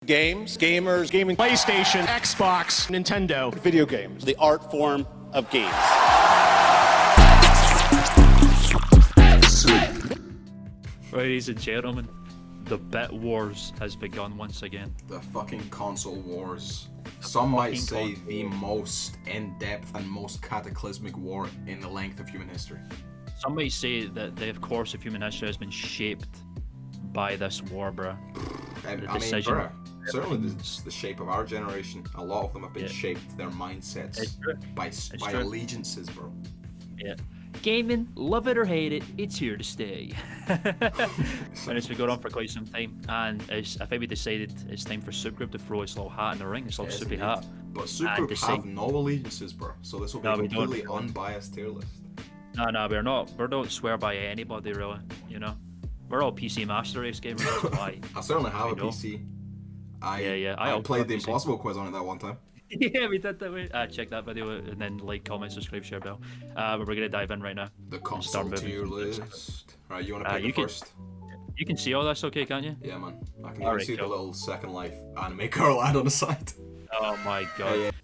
Games, gamers, gaming, PlayStation, Xbox, Nintendo, video games, the art form of games. Ladies and gentlemen, the bit wars has begun once again. The fucking console wars. Some might say the most in-depth and most cataclysmic war in the length of human history. Some might say that the course of human history has been shaped by this war, bruh. I mean, bruh, certainly the shape of our generation. A lot of them have been shaped, their mindsets, by allegiances, bro. Yeah. Gaming, love it or hate it, it's here to stay. And it's been going on for quite some time, and I think we decided it's time for Soop Groop to throw its little hat in the ring, its little soupy hat. But Soop Groop have no allegiances, bro, so this will be a completely unbiased tier list. No, we're not. We don't swear by anybody, really, you know. We're all PC Master Race gamers, that's why. I certainly have a PC. I played the Impossible Quiz on it that one time. Yeah, we did that way. Check that video out, and then like, comment, subscribe, share bell. We're gonna dive in right now. The console tier list. Right, you want to pick first? You can see all this, okay, can't you? Yeah, man. I can see the little Second Life anime girl ad on the side. Oh my god.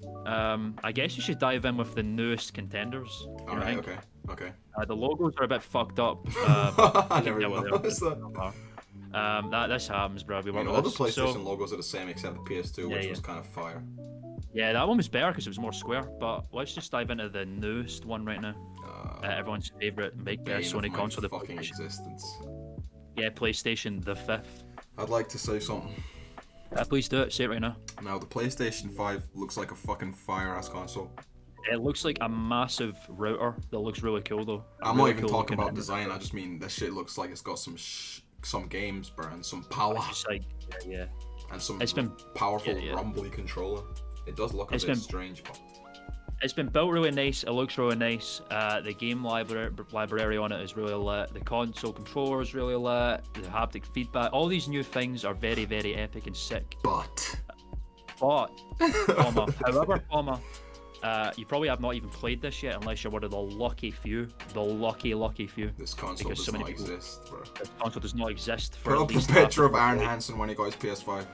I guess you should dive in with the newest contenders. Alright, okay. The logos are a bit fucked up. I never noticed that. This happens, bro. All the PlayStation logos are the same except the PS2, which was kind of fire. Yeah, that one was better because it was more square. But let's just dive into the newest one right now. Everyone's favorite big Sony console, the fucking existence. Yeah, PlayStation the 5th. I'd like to say something. Please do it. Say it right now. Now, the PlayStation 5 looks like a fucking fire-ass console. It looks like a massive router that looks really cool, though. I'm not even talking about design. I just mean this shit looks like it's got some games, bro, and some power. Just like, yeah. And some powerful rumbly controller. It does look a bit strange, but it's been built really nice. It looks really nice. The game library on it is really lit. The console controller is really lit. The haptic feedback. All these new things are very, very epic and sick. But, however, you probably have not even played this yet unless you're one of the lucky few. The lucky few. This console does not exist, bro. This console does not exist for Put up a picture of Aaron Hansen when he got his PS5.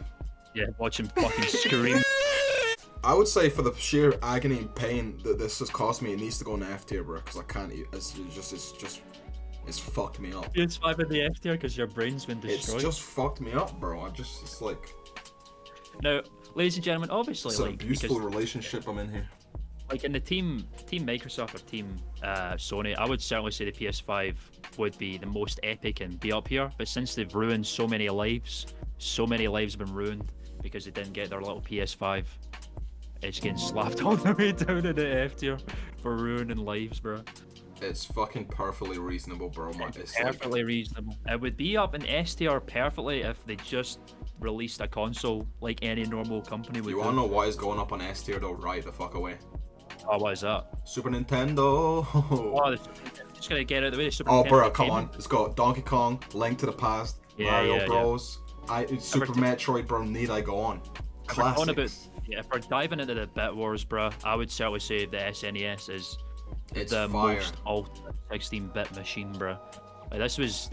Yeah, watch him fucking scream. I would say for the sheer agony and pain that this has cost me, it needs to go in the F tier, bro, because I can't. It's fucked me up. PS5 in the F tier because your brain's been destroyed. It's just fucked me up, bro. It's like. Now, ladies and gentlemen, obviously, it's an abuseful relationship I'm in here. Like in the team Microsoft or team Sony, I would certainly say the PS5 would be the most epic and be up here. But since they've ruined so many lives have been ruined because they didn't get their little PS5. It's getting slapped all the way down in the F tier for ruining lives, bro. It's fucking perfectly reasonable, bro. It's perfectly reasonable. It would be up in S tier perfectly if they just released a console like any normal company would. You wanna know why it's going up on S tier though? Right the fuck away. Oh, what is that? Super Nintendo. Oh, just gonna get out of the way. Nintendo bro, come on. It's got Donkey Kong, Link to the Past, Mario Bros, Super Metroid, bro. Need I go on? Classics. If we're diving into the bit wars, bro, I would certainly say the SNES is the fire. most ultimate 16-bit machine, bro. Like that is,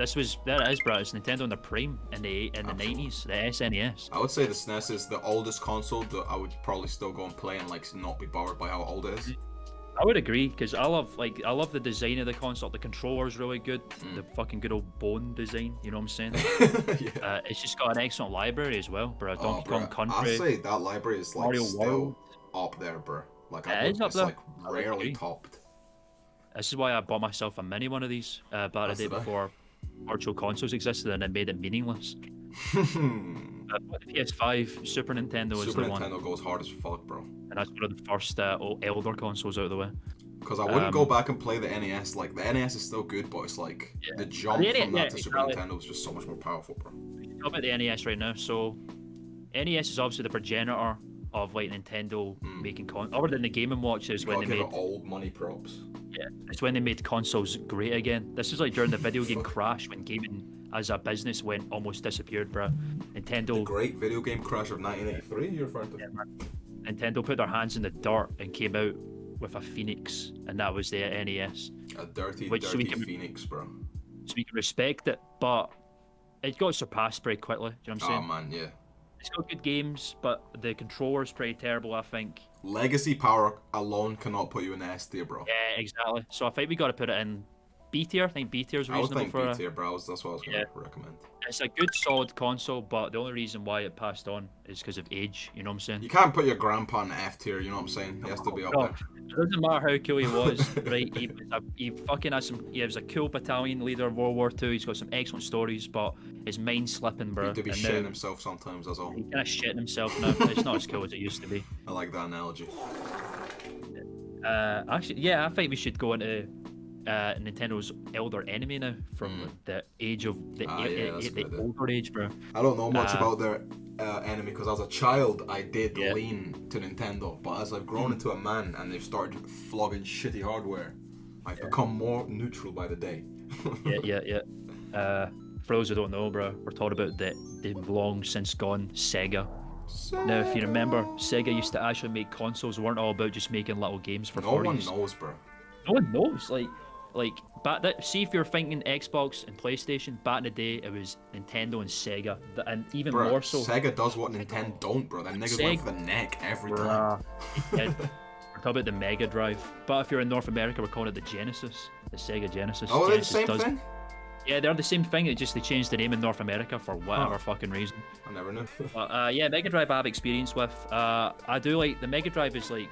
bro. It's Nintendo in the prime in the 90s. The SNES. I would say the SNES is the oldest console that I would probably still go and play and like not be bothered by how old it is. I would agree because I love the design of the console. The controller's really good. The fucking good old bone design. You know what I'm saying? Yeah. It's just got an excellent library as well, bro. Donkey Kong Country. I'd say that library is like Mario still World. up there, bro. Like it's like rarely topped. This is why I bought myself a mini one of these back the day before virtual consoles existed and then made it meaningless. The PS5, Super Nintendo is the one. Super Nintendo goes hard as fuck, bro. And that's one of the first elder consoles out of the way. Because I wouldn't go back and play the NES. Like, the NES is still good, but it's like the jump from that to Super Nintendo is just so much more powerful, bro. Talk about the NES right now. So, NES is obviously the progenitor of like Nintendo making other than the Game & Watch is when they made old money props. Yeah, it's when they made consoles great again. This is like during the video game crash when gaming as a business almost disappeared, bro. Nintendo. The great video game crash of 1983. You're referring to? Yeah, man. Nintendo put their hands in the dirt and came out with a Phoenix, and that was the NES. A dirty Phoenix, bro. So we can respect it, but it got surpassed pretty quickly. Do you know what I'm saying? Oh man, yeah. It's got good games, but the controller's pretty terrible, I think. Legacy power alone cannot put you in S tier, bro. Yeah, exactly. So I think we got to put it in B tier. I think B tier is I would reasonable think for B tier, bro. That's what I was gonna recommend. It's a good, solid console, but the only reason why it passed on is because of age. You know what I'm saying? You can't put your grandpa in F tier. You know what I'm saying? He has to be up No, there. it doesn't matter how cool he was, right? He fucking has some. He was a cool battalion leader of World War II. He's got some excellent stories, but his mind's slipping, bro. He could be and shitting now himself sometimes. That's all. He's kind of shitting himself now. It's not as cool as it used to be. I like that analogy. Actually, yeah, I think we should go into Nintendo's elder enemy now, from the age of the older age, bro. I don't know much about their enemy because as a child I did lean to Nintendo, but as I've grown into a man and they've started flogging shitty hardware, I've become more neutral by the day. For those who don't know, bro, we're talking about the long since gone Sega. Now, if you remember, Sega used to actually make consoles. Weren't all about just making little games for No 40s. one knows, bro. No one knows. See if you're thinking Xbox and PlayStation, back in the day, it was Nintendo and Sega, and even Bro, more so. Sega does what Nintendo don't, bro. Them niggas went for the neck every time. Yeah, we're talking about the Mega Drive. But if you're in North America, we're calling it the Genesis. The Sega Genesis. Oh, they're the Genesis same thing? Yeah, they're the same thing. It just they changed the name in North America for whatever fucking reason. I never knew. But yeah, Mega Drive I have experience with. I do like the Mega Drive is like.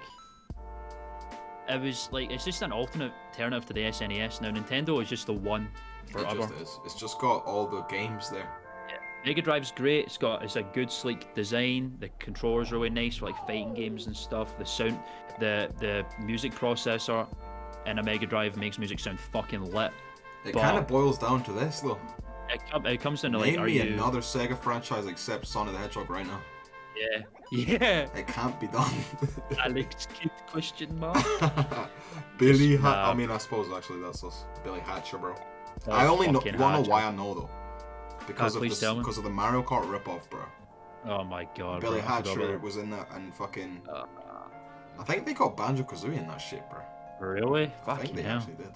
It was like it's just an alternative to the SNES. Now Nintendo is just the one forever. It just is. It's just got all the games there. Yeah. Mega Drive's great. It's a good sleek design. The controllers are really nice for like fighting games and stuff. The sound, the music processor in a Mega Drive makes music sound fucking lit. It kind of boils down to this though. It comes down to like, Name me another Sega franchise except Sonic the Hedgehog right now. Yeah. It can't be done. Alex Kidd question mark. Billy I mean, I suppose actually that's us. Billy Hatcher, bro. I only know why I know though. Because of the Mario Kart ripoff, bro. Oh my god. Billy Hatcher was in that and fucking. I think they got Banjo-Kazooie in that shit, bro. Really? I think they actually did.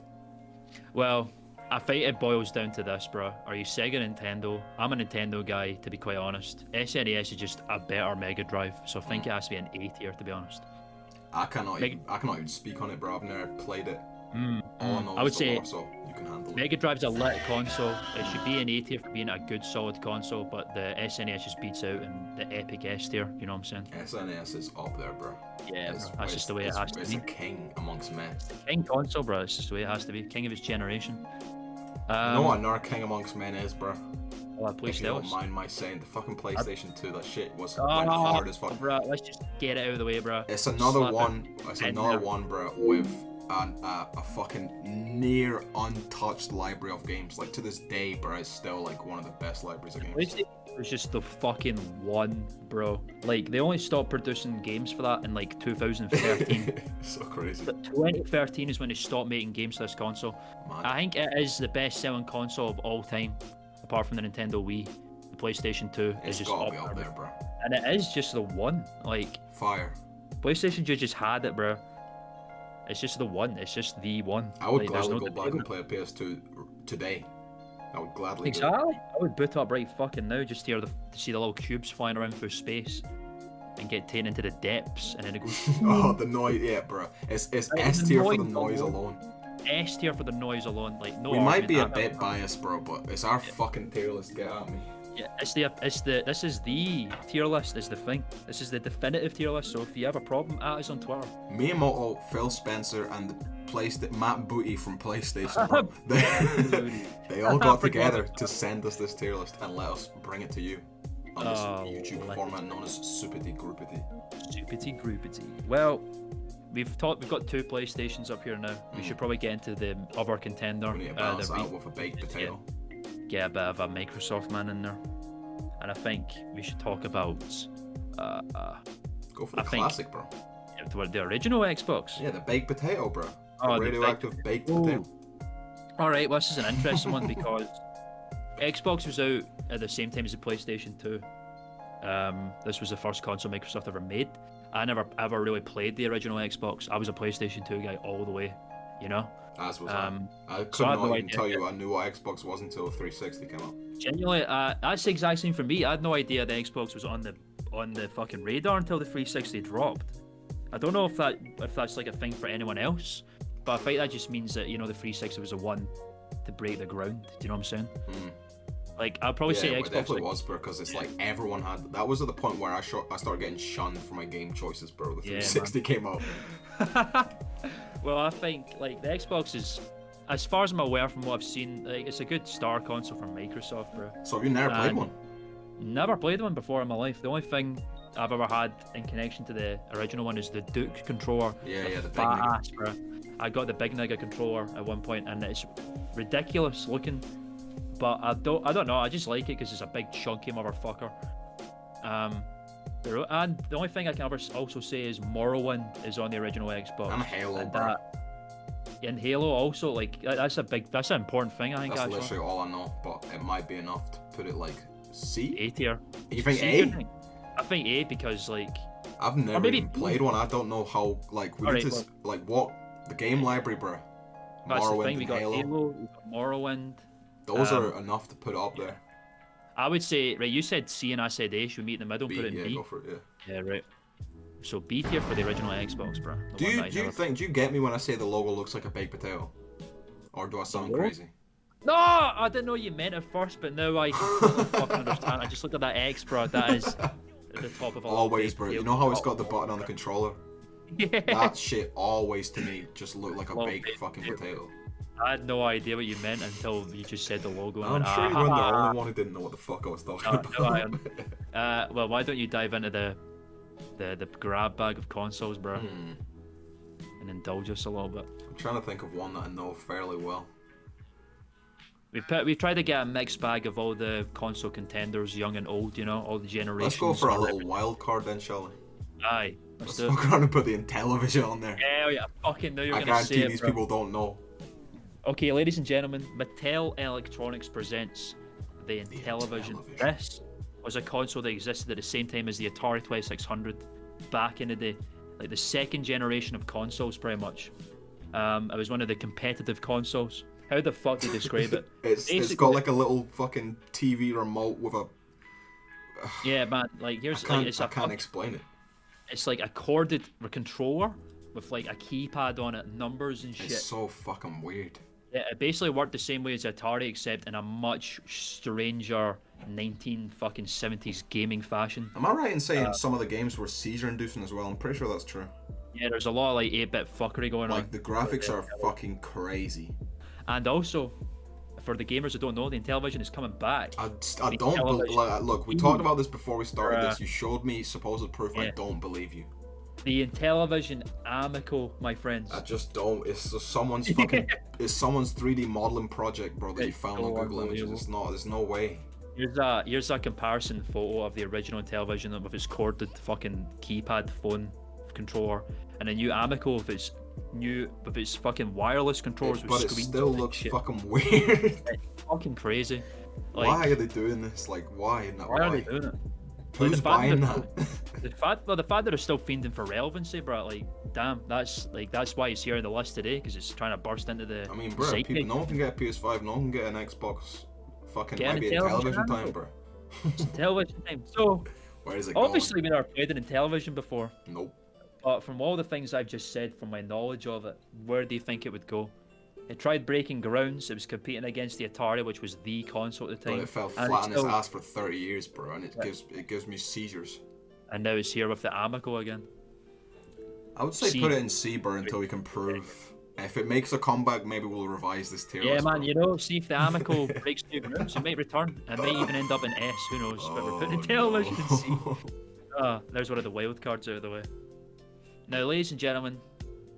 Well, I think it boils down to this, bro. Are you Sega, Nintendo? I'm a Nintendo guy, to be quite honest. SNES is just a better Mega Drive, so I think it has to be an A tier, to be honest. I cannot even speak on it, bro. I've never played it. All I know I would is say lore, so you can handle it. Mega Drive's a lit console. It should be an A tier for being a good, solid console, but the SNES just beats out in the epic S tier. You know what I'm saying? SNES is up there, bro. Yeah, that's just the way it has to be. It's a king amongst men. King console, bro. It's just the way it has to be. King of its generation. You know what another king amongst men is, bro? Please if you tell don't us. mind my saying, the fucking PlayStation 2, that shit went hard as fuck. Bro, let's just get it out of the way, bro. It's another one. It's another one, bro, with a fucking near untouched library of games. Like to this day, bro, it's still like one of the best libraries of games. PlayStation was just the fucking one, bro. Like they only stopped producing games for that in like 2013. So crazy. But 2013 is when they stopped making games for this console. Mad. I think it is the best-selling console of all time, apart from the Nintendo Wii. The PlayStation 2 It's is just gotta be up there, bro. and it is just the one. Like Fire. PlayStation 2 just had it, bro. It's just the one. It's just the one. I would like, there's gladly no go back and play a PS2 today. I would gladly do it. Exactly. I would boot up right fucking now just to see the little cubes flying around through space and get taken into the depths, and then it goes. Oh, the noise, yeah, bro. It's S tier for the noise alone. S tier for the noise alone. Like no. We might argument. be a bit biased, bro, but it's our fucking tier list. Get at me. Yeah, this is the tier list. Is the thing. This is the definitive tier list. So if you have a problem, at us on Twitter. Miyamoto, Phil Spencer, and the Matt Booty from PlayStation, bro. They all got together to send us this tier list and let us bring it to you on this YouTube format known as Soopity Groupity. Soopity Groupity. Well, we've got 2 PlayStations up here now. We should probably get into the other contender. We need to balance out with a baked potato. Get a bit of a Microsoft man in there, and I think we should talk about. Go for the classic, bro. The original Xbox. Yeah, the baked potato, bro. Oh, the radioactive baked potato. All right, well, this is an interesting one because Xbox was out at the same time as the PlayStation 2. This was the first console Microsoft ever made. I never ever really played the original Xbox. I was a PlayStation 2 guy all the way, you know. As was I could not even tell you I knew what Xbox was until 360 came out. Genuinely, that's the exact same for me. I had no idea the Xbox was on the on the fucking radar until the 360 dropped. I don't know if that's like a thing for anyone else, but I think that just means that, you know, the 360 was the one to break the ground. Do you know what I'm saying? Like, I'll probably say it Xbox. definitely was, bro, because it's like everyone had. That was at the point where I started getting shunned for my game choices, bro. The 360 came out. Well, I think like the Xbox is, as far as I'm aware from what I've seen, like it's a good star console from Microsoft, bro. So have you never played one? Never played one before in my life. The only thing I've ever had in connection to the original one is the Duke controller. The big fat nigga. ass, bro. I got the big nigga controller at one point, and it's ridiculous looking. But I don't know. I just like it because it's a big chunky motherfucker. And the only thing I can also say is Morrowind is on the original Xbox. And Halo, and bro. And Halo also, like that's an important thing, I think. That's actually. literally all I know, but it might be enough to put it like C. A tier. You think C, A? I think A because like I've never even played one. I don't know how. Like we need to like what the game library, bro. That's Morrowind the thing. We got Halo. we got Morrowind. Those are enough to put up there. I would say, right, you said C and I said A. Should we meet in the middle and put it in B? Go for it, yeah. Yeah, right. So B tier for the original Xbox, bro. Do you get me when I say the logo looks like a baked potato? Or do I sound crazy? No, I didn't know you meant it first, but now I completely fucking understand. I just looked at that X, bro. That is at the top of all. Always, bro. You know how it's got the button on the controller? Yeah. That shit always to me just looked like a baked fucking potato. I had no idea what you meant until you just said the logo. I'm sure you weren't the only one who didn't know what the fuck I was talking about. No, well, why don't you dive into the grab bag of consoles, bro, and indulge us a little bit? I'm trying to think of one that I know fairly well. We've tried to get a mixed bag of all the console contenders, young and old, you know, all the generations. Let's go for a little wild card then, shall we? Aye. Let's fuck around and put the Intellivision on there. Hell yeah, I fucking knew you were going to say it, I guarantee these bro. people don't know. Okay, ladies and gentlemen, Mattel Electronics presents the Intellivision. This was a console that existed at the same time as the Atari 2600 back in the day, like the second generation of consoles, pretty much. It was one of the competitive consoles. How the fuck do you describe it? It's got like a little fucking TV remote with a. Yeah, man. Like here's I can't explain it. It's like a corded controller with like a keypad on it, numbers and shit. It's so fucking weird. Yeah, it basically worked the same way as Atari, except in a much stranger 1970s gaming fashion. Am I right in saying some of the games were seizure-inducing as well? I'm pretty sure that's true. Yeah, there's a lot of like 8-bit fuckery going on. Like the graphics are fucking crazy. And also, for the gamers who don't know, the Intellivision is coming back. I don't believe. Look, we talked about this before we started this. You showed me supposed proof. Yeah. I don't believe you. The Intellivision Amico, my friends. I just don't. It's just someone's fucking. It's someone's 3D modeling project, bro, that you found on Google Images. It's not. There's no way. Here's a comparison photo of the original Intellivision with its corded fucking keypad phone controller, and a new Amico with its fucking wireless controllers. But it still looks fucking weird. It's fucking crazy. Like, why are they doing this? Like, why? Why are they doing it? Who's buying that? The fact that they're still fiending for relevancy, bro. Like, damn, that's why it's here on the list today, because it's trying to burst into the. I mean, bro, no one can get a PS5, no one can get an Xbox. Fucking might be a television time, bro. It's television time. So, where is it obviously, going? we never played it in television before. Nope. But from all the things I've just said, from my knowledge of it, where do you think it would go? It tried breaking grounds. It was competing against the Atari, which was the console at the time. But it fell flat on its ass for 30 years, bro, and it gives me seizures. And now it's here with the Amico again. I would say put it in C, bro, until we can prove. If it makes a comeback, maybe we'll revise this tier list. Yeah, man, bro. you know, see if the Amico breaks new grounds, it might return. It might even end up in S, who knows? But we're putting television in C. There's one of the wild cards out of the way. Now, ladies and gentlemen,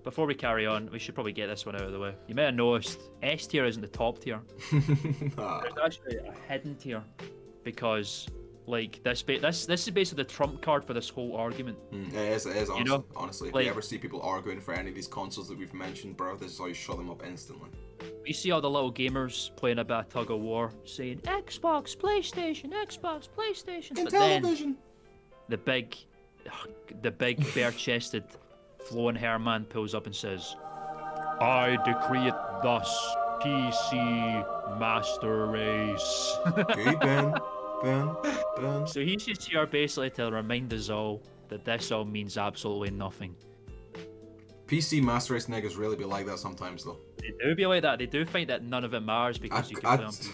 before we carry on, we should probably get this one out of the way. You may have noticed S tier isn't the top tier. There's actually a hidden tier, because like this is basically the trump card for this whole argument. It is honestly. You know, honestly, if you ever see people arguing for any of these consoles that we've mentioned, bro, this is how you shut them up instantly. We see all the little gamers playing a bit of tug of war, saying Xbox, PlayStation, Xbox, PlayStation. But then the big bare-chested flowing hair man pulls up and says, "I decree it thus, PC Master Race." Good man. Ben. So he's just here basically to remind us all that this all means absolutely nothing. PC Master Race niggas really be like that sometimes, though. They do be like that. They do think that none of it matters because you can play on PC.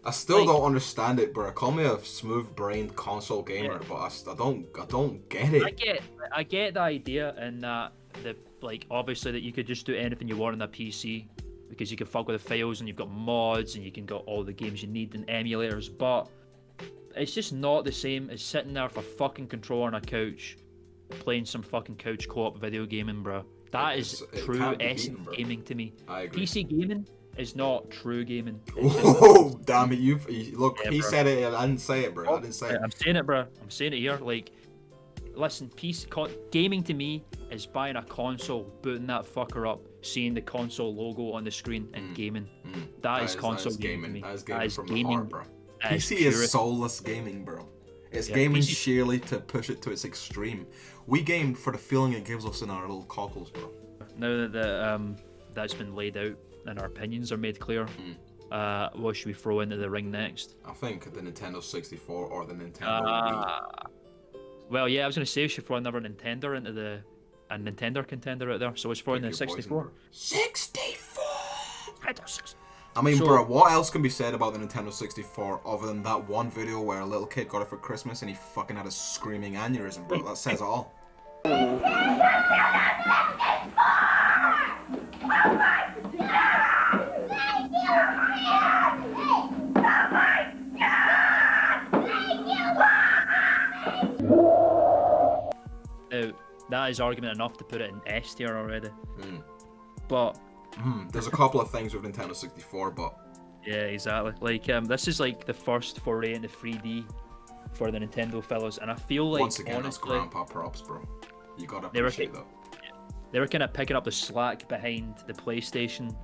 I still Like- don't understand it, bro. Call me a smooth-brained console gamer, but I don't get it. I get the idea and that obviously that you could just do anything you want on a PC because you can fuck with the files and you've got mods and you can get all the games you need and emulators, but it's just not the same as sitting there with a fucking controller on a couch playing some fucking couch co-op video gaming, bro. That is true can't be essence beaten, bro. gaming to me. I agree. PC gaming is not true gaming. Oh, damn it! Look. Yeah, He bro. said it. I didn't say it, bro. I didn't say it. I'm saying it, bro. I'm saying it here. Like, listen, gaming to me is buying a console, booting that fucker up, seeing the console logo on the screen, and gaming. That is console gaming to me. That is gaming from the heart, bro. That is PC pure- is soulless gaming, bro. It's Yeah, gaming PC sheerly to push it to its extreme. We game for the feeling it gives us in our little cockles, bro. Now that that's been laid out and our opinions are made clear, what should we throw into the ring next? I think the Nintendo 64 or the Nintendo Wii. Well, yeah, I was gonna say we should throw another Nintendo into a Nintendo contender out there. So let's throw in the Pick your poison, 64. bro. 64. Nintendo 64. I mean, So- bro, what else can be said about the Nintendo 64 other than that one video where a little kid got it for Christmas and he fucking had a screaming aneurysm, bro? That says it all. Now, that is argument enough to put it in S tier already. But There's a couple of things with Nintendo 64, but yeah, exactly. Like this is like the first foray into 3D for the Nintendo fellas, and I feel like once again, that's honestly, grandpa props, bro. You gotta They were appreciate that. they were kind of picking up the slack behind the PlayStation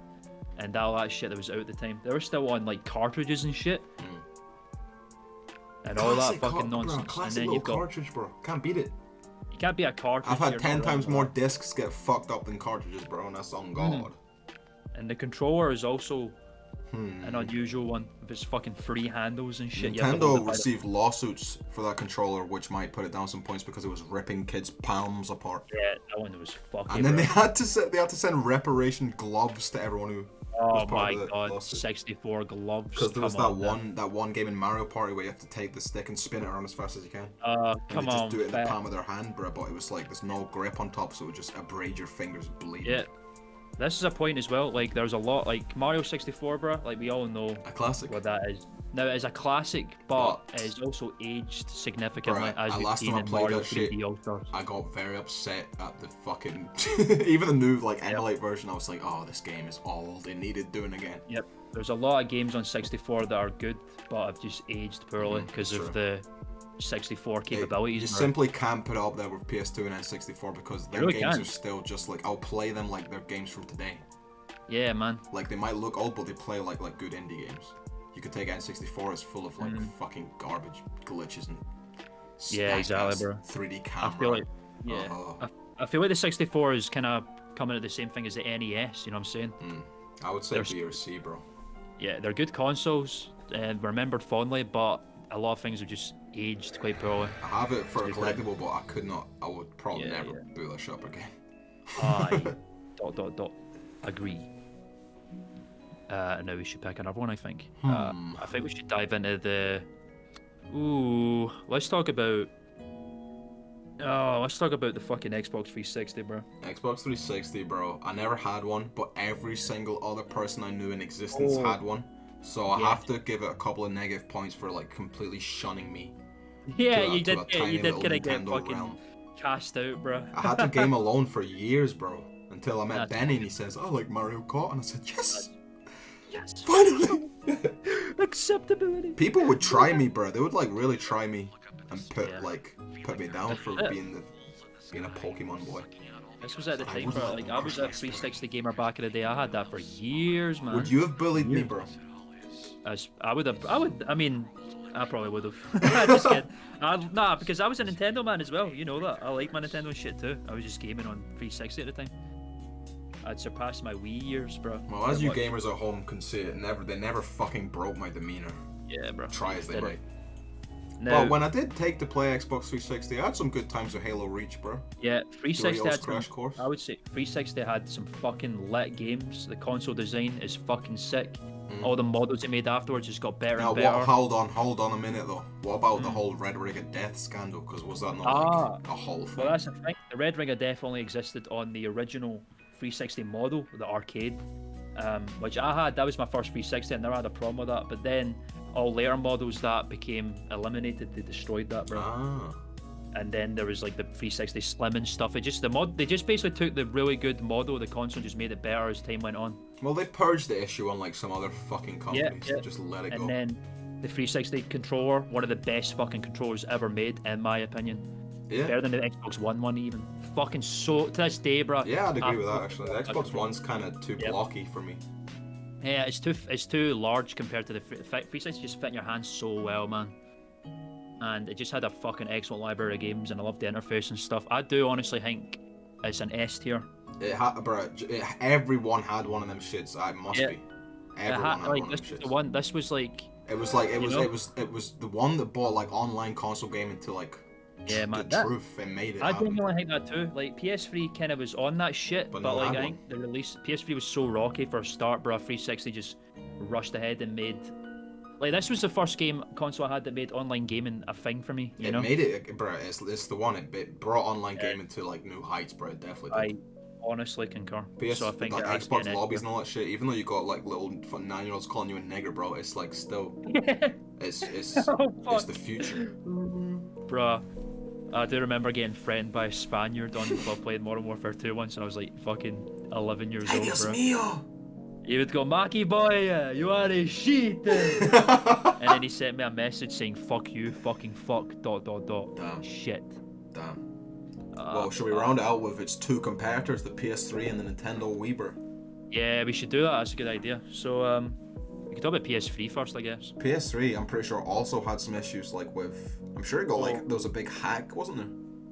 and all that shit that was out at the time. They were still on like cartridges and shit, and all that Classic fucking bro, nonsense. And classic then little you've got cartridge, bro. Can't beat it. you can't be a cartridge. I've had you're 10 not times wrong, more bro. discs get fucked up than cartridges, bro, and that's on God. And the controller is also an unusual one. If it's fucking free handles and shit. You have to hold it Nintendo by the- received lawsuits for that controller, which might put it down some points because it was ripping kids' palms apart. Yeah, that one was fucking. And then they had to send reparation gloves to everyone who was Oh part my of the god, lawsuit. 64 gloves. Because there was come that on, one game in Mario Party where you have to take the stick and spin it around as fast as you can. Come And they just on, do it in the fam. palm of their hand, bro. But it was like there's no grip on top, so it would just abrade your fingers bleeding. Yeah. This is a point as well. Like, there's a lot, like Mario 64, bro. Like, we all know A classic. what that is. Now, it is a classic, but it is also aged significantly Right, as we've last seen time I in played Mario that shit, 3D All-Stars. I got very upset at the fucking even the new like emulate version. I was like, oh, this game is old. It needed doing again. Yep. There's a lot of games on 64 that are good, but have just aged poorly because true. of the 64 You capabilities. bro. simply can't put it up there with PS2 and N64 because their really games can't. are still just like I'll play them like they're games from today. Yeah, man. Like they might look old, but they play like good indie games. You could take N64; it's full of like fucking garbage glitches and Yeah, exactly, smack-ass bro. 3D I camera. feel like, yeah. Oh. I feel like the 64 is kind of coming at the same thing as the NES. You know what I'm saying? I would say There's- B or C, bro. Yeah, they're good consoles and remembered fondly, but a lot of things are just aged quite poorly. I have it for a It's like- collectible, but I could not. I would probably Yeah, never boot that shop again. I agree. Now we should pick another one, I think. I think we should dive into the. Ooh, let's talk about. Oh, let's talk about the fucking Xbox 360, bro. Xbox 360, bro. I never had one, but every single other person I knew in existence Oh. had one. So I Yeah. have to give it a couple of negative points for like completely shunning me. Yeah, to a- you to did. a Yeah, tiny you did little kind of get Nintendo fucking realm. cast out, bro. I had to game alone for years, bro. Until I met That's Benny and he says, "I like Mario Kart," and I said, "Yes, Yes. finally." Acceptability. People would try me, bro. They would like really try me and put Yeah. put me down for being a Pokemon boy. This was at the time, would bro. like Like, I was a personal 360 gamer back in the day. I had that for years, man. Would you have bullied me, bro? I would have. I mean, I probably would have. Just kidding. Nah, because I was a Nintendo man as well. You know that. I like my Nintendo shit too. I was just gaming on 360 at the time. I'd surpassed my Wii years, bro. Well, as you What? gamers at home can see it, they never fucking broke my demeanor. Yeah, bro. Try as they Did it. might. Now, But when I did take to play Xbox 360, I had some good times with Halo Reach, bro. yeah, 360 Doritos had Crash some, Course. I would say 360 had some fucking lit games. The console design is fucking sick. All the models they made afterwards just got better Now, and better. hold on a minute though. What about the whole Red Ring of Death scandal? Because was that not like a whole thing? Well, that's the thing. The Red Ring of Death only existed on the original 360 model, the arcade, which I had. That was my first 360. I never had a problem with that. But then all later models that became eliminated, they destroyed that, bro. And then there was like the 360 Slim and stuff. They just basically took the really good model of the console and just made it better as time went on. Well, they purged the issue unlike some other fucking companies. Yeah. Just let it go. And then the 360 controller, one of the best fucking controllers ever made, in my opinion. Yeah. Better than the Xbox One even. Fucking so, to this day, bro. Yeah, I'd agree with that actually. The Xbox One's kind of too blocky for me. Yeah, it's too large compared to the 360. Just fit in your hands so well, man. And it just had a fucking excellent library of games, and I love the interface and stuff. I do honestly think it's an S tier. Everyone had one of them shits. It must be. Everyone had one of them shits. This was like. It was the one that brought like online console gaming to like. Yeah, man. The truth and made it. I happen. genuinely think that too. Like PS3 kind of was on that shit, but like I think the release PS3 was so rocky for a start, bro. 360 just rushed ahead and made. Like this was the first console I had that made online gaming a thing for me. You know? Made it, bro. It's the one. It brought online gaming to like new heights, bro. It definitely did. I honestly concur. So I think like Xbox lobbies and all that shit. Even though you got like little 9-year-olds calling you a nigger, bro, it's like still, it's the future, bro. I do remember getting threatened by a Spaniard while playing Modern Warfare 2 once, and I was like fucking 11 years old, bro. Mío. He would go, Maki boy, you are a shit. And then he sent me a message saying, fuck you, fucking fuck, ... Damn. Shit. Damn. Well, should we round it out with its two competitors, the PS3 and the Nintendo Wii, bro? Yeah, we should do that. That's a good idea. So, we could talk about PS3 first, I guess. PS3, I'm pretty sure, also had some issues, like with... I'm sure it got, like, there was a big hack, wasn't there?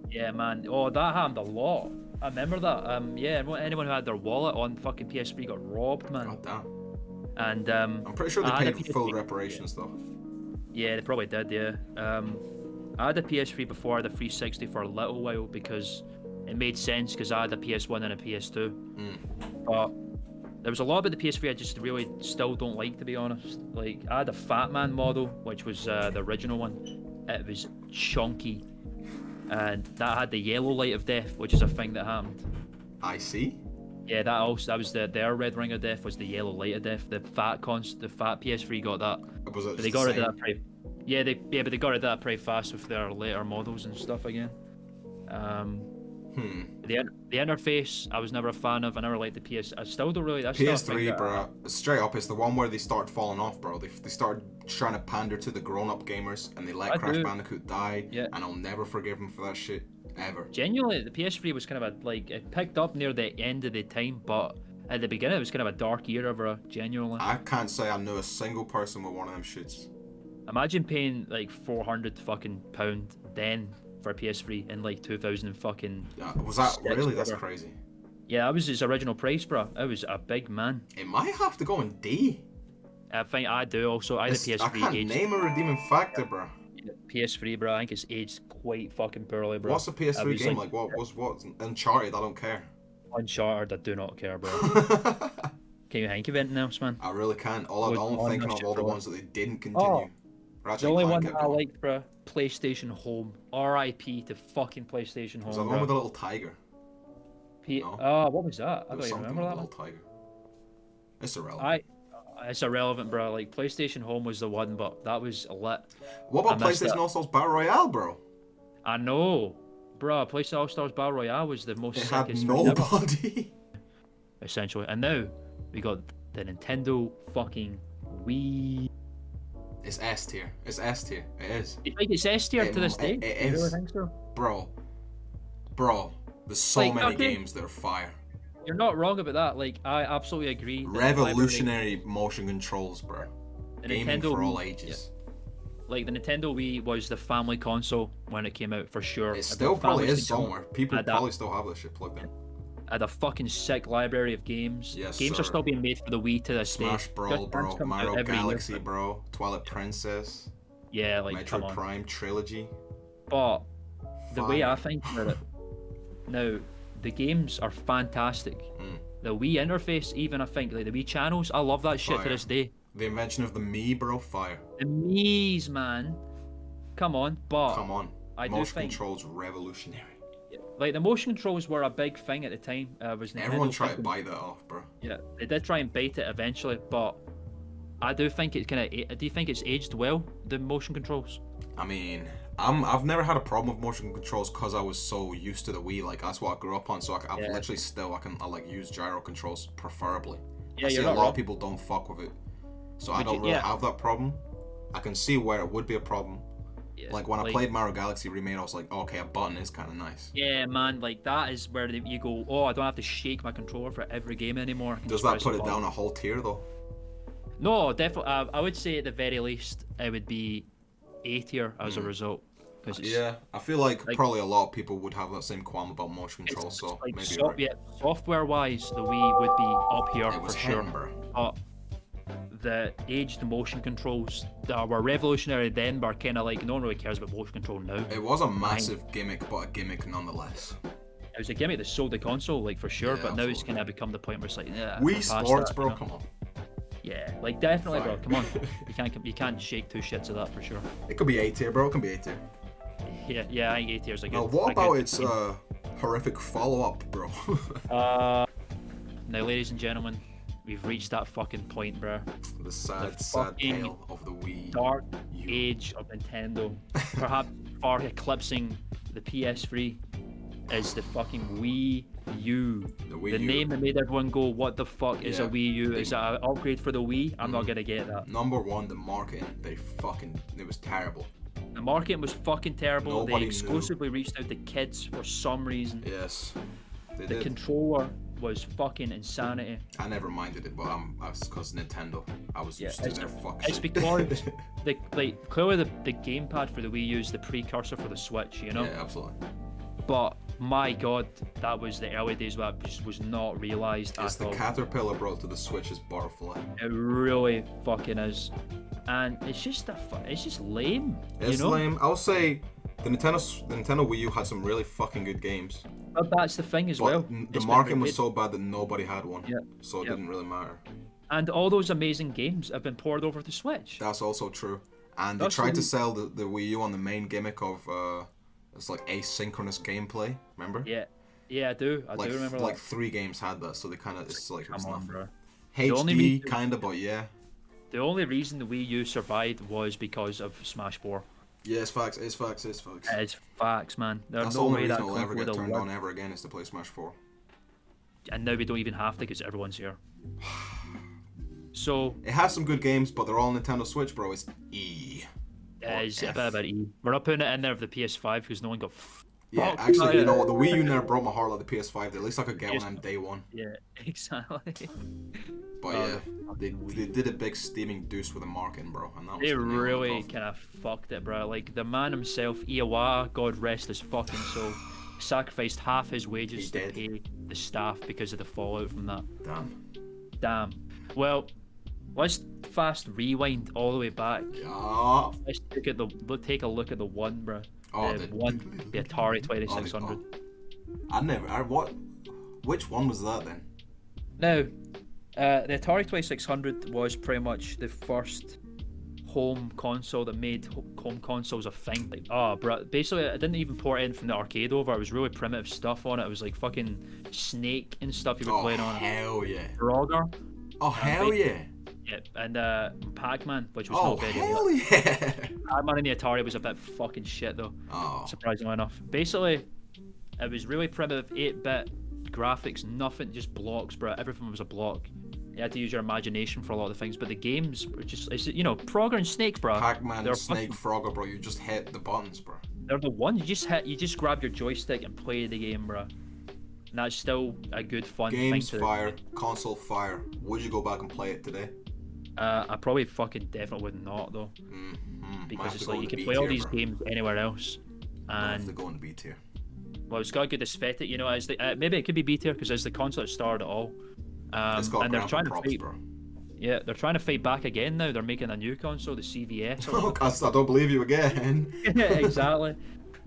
Yeah, man. Oh, that happened a lot. I remember that. Yeah, anyone who had their wallet on fucking PS3 got robbed, man. God damn. And I'm pretty sure they paid full reparations though. Yeah, they probably did. Yeah. I had a PS3 before I had a 360 for a little while because it made sense because I had a PS1 and a PS2. But there was a lot about the PS3 I just really still don't like, to be honest. Like I had a Fat Man model, which was the original one. It was chunky. And that had the yellow light of death, which is a thing that happened. I see. Yeah, that was their Red Ring of Death was the yellow light of death. The fat PS3 got that. Was it but they got rid of that pretty. Yeah, but they got rid of that pretty fast with their later models and stuff again. The interface I was never a fan of. I never liked the PS. I still don't really. PS3, bro. Straight up, it's the one where they start falling off, bro. They started trying to pander to the grown-up gamers, and they let Crash Bandicoot die. Yeah. And I'll never forgive them for that shit ever. Genuinely, the PS3 was kind of it picked up near the end of the time, but at the beginning it was kind of a dark era, bro. Genuinely. I can't say I knew a single person with one of them shits. Imagine paying like £400 fucking then for a PS3 in like 2000 and fucking. Was that really? That's crazy. Yeah, that was its original price, bro. It was a big man. It might have to go in D. I think I do also. I had a PS3. I can't name a redeeming factor, bro. PS3, bro. I think it's aged quite fucking poorly, bro. What's a PS3 game like? What Uncharted? I don't care. Uncharted, I do not care, bro. Can you think of anything else, man? I really can't. I'm thinking of all the ones that they didn't continue. Oh, the only one that I liked, bro. PlayStation Home. R.I.P. to fucking PlayStation Home. Was that the one with the little tiger? No. Oh, what was that? I don't even remember that one. Tiger. It's irrelevant. It's irrelevant, bro. Like PlayStation Home was the one, but that was lit. What about PlayStation All Stars Battle Royale, bro? I know, bro. PlayStation All Stars Battle Royale was the most. It had nobody. Essentially, and now we got the Nintendo fucking Wii. It's S tier. It's S tier. It is. You think it's S tier to this day? It is. You really think so? Bro. There's so many games that are fire. You're not wrong about that. Like, I absolutely agree. Revolutionary motion controls, bro. Gaming for all ages. Yeah. Like, the Nintendo Wii was the family console when it came out, for sure. It still probably is somewhere. People probably still have this shit plugged in. Had a fucking sick library of games. Yes, games are still being made for the Wii to this day. Smash Brawl, bro. Mario Galaxy, bro. Twilight Princess. Yeah, like Metroid come on. Prime trilogy. But the way I Fire. think about it, now the games are fantastic. The Wii interface, even I think, like the Wii channels, I love that shit to Fire. this day. The invention of the Mii, bro, fire. The Mii's, man. Come on, but Come on. I do Motion think controls revolutionary. like the motion controls were a big thing at the time. Was Nintendo Everyone tried to fucking- bite that off, bro. Yeah, they did try and bait it eventually, but I do think it's kind of. Do you think it's aged well, the motion controls? I mean, I've never had a problem with motion controls because I was so used to the Wii. Like that's what I grew up on. So I've literally still I like use gyro controls preferably. Yeah, I see you're a not lot wrong. of people don't fuck with it, so I Would don't you- really yeah. have that problem. I can see where it would be a problem. Yeah, Like when I played Mario Galaxy Remade, I was like, okay, a button is kind of nice. Yeah, man, like that is where you go. Oh, I don't have to shake my controller for every game anymore. I can Does just that press put a it button. down a whole tier though? No, definitely. I would say at the very least it would be A tier as a result. Because it's, Yeah, I feel like probably a lot of people would have that same qualm about motion it's controls. So like maybe you're right. yeah, software-wise, the Wii would be up here It was for sure. hitting, bro. But the aged motion controls that were revolutionary then were kind of like no one really cares about motion control now. It was a massive gimmick, but a gimmick nonetheless. It was a gimmick that sold the console, like for sure. Yeah, but now it's absolutely. kind of become the point where it's like, yeah, Wii we're past Sports, that, bro, you know? come on. Yeah, like definitely, Fire. bro. Come on, you can't shake two shits of that for sure. It could be A tier, bro. It can be A tier. Yeah, I think 8 tiers are good. Now, what a about good its game. horrific follow-up, bro? Now, ladies and gentlemen, we've reached that fucking point, bro. The sad, The sad fucking tale of the Wii. Dark age of Nintendo, perhaps far eclipsing the PS3, is the fucking Wii U. The Wii The U. name that made everyone go, "What the fuck is a Yeah. Wii U? Is that an upgrade for the Wii?" I'm not gonna get that. Number one, the marketing. It was terrible. The marketing was fucking terrible. Nobody They knew. exclusively reached out to kids for some reason. Yes, they The did. controller was fucking insanity. I never minded it, but that's because Nintendo. I was used to their fuck It's shit. because clearly the gamepad for the Wii U is the precursor for the Switch, you know. Yeah, absolutely. But my God, that was the early days where that just was not realized It's at the all. caterpillar brought to the Switch's butterfly. It really fucking is, and it's just it's just lame. It's you know? lame. I'll say the Nintendo Wii U had some really fucking good games, But that's the thing as but well. the It's marketing been was made- so bad that nobody had one. Yeah. So it Yeah. didn't really matter. and all those amazing games have been poured over the Switch. That's also true. And they That's tried to really- sell the Wii U on the main gimmick of it's like asynchronous gameplay. Remember? Yeah, I do Like remember like that. 3 games had that, so they kind of it's like it was Come on, nothing. bro. HD only reason- kind of, but yeah. The only reason the Wii U survived was because of Smash 4. Yeah, it's facts. It's facts. It's facts. It is facts, man. There's That's no the only way reason that it'll ever console get would have turned on worked. ever again is to play Smash 4. And now we don't even have to because everyone's here. So It has some good games, but they're all Nintendo Switch, bro. It's E. it's a F. bit about E. We're not putting it in there of the PS5 because no one got. Yeah, fucked actually, by you it. know what? The Wii U never broke my heart like the PS5. At least I could get Yes. one on day one. Yeah, exactly. But Oh, yeah, the they did a big steaming deuce with the marketing, bro. And that was They the nail in the really coffin. kind of fucked it, bro. Like the man himself, Iwata, God rest his fucking soul, sacrificed half his wages He to did. pay the staff because of the fallout from that. Damn. Damn. Well, let's fast rewind all the way back. Yeah. Let's take a look at the one, bro. Oh, the Atari 2600. Which one was that then? Now, the Atari 2600 was pretty much the first home console that made home consoles a thing. Like, bro, basically, I didn't even port in from the arcade over. It was really primitive stuff on it. It was like fucking Snake and stuff you were Oh, playing on. hell yeah. Frogger. Oh, hell yeah. Yeah, and Pac-Man, which was Oh, not very hell yeah. Pac-Man in the Atari was a bit fucking shit though. Oh, Surprisingly enough. Basically, it was really primitive 8-bit graphics, nothing, just blocks, bro. Everything was a block. You had to use your imagination for a lot of the things, but the games were just, Frogger and Snake, bro. Pac-Man, they're Snake, fucking- Frogger, bro. You just hit the buttons, bro. They're the ones you just grab your joystick and play the game, bro. And that's still a good fun Games thing to fire, console fire. Would you go back and play it today? I probably fucking definitely would not though, because it's like you can play all these games anywhere else, I have to and go in B tier. well, it's got a good aesthetic, as the maybe it could be B tier because as the console that started it all, It's got and they're graphic trying to props, fight. bro. Yeah, they're trying to fight back again now. They're making a new console, the CVS. Oh, I don't believe you again. Yeah, exactly.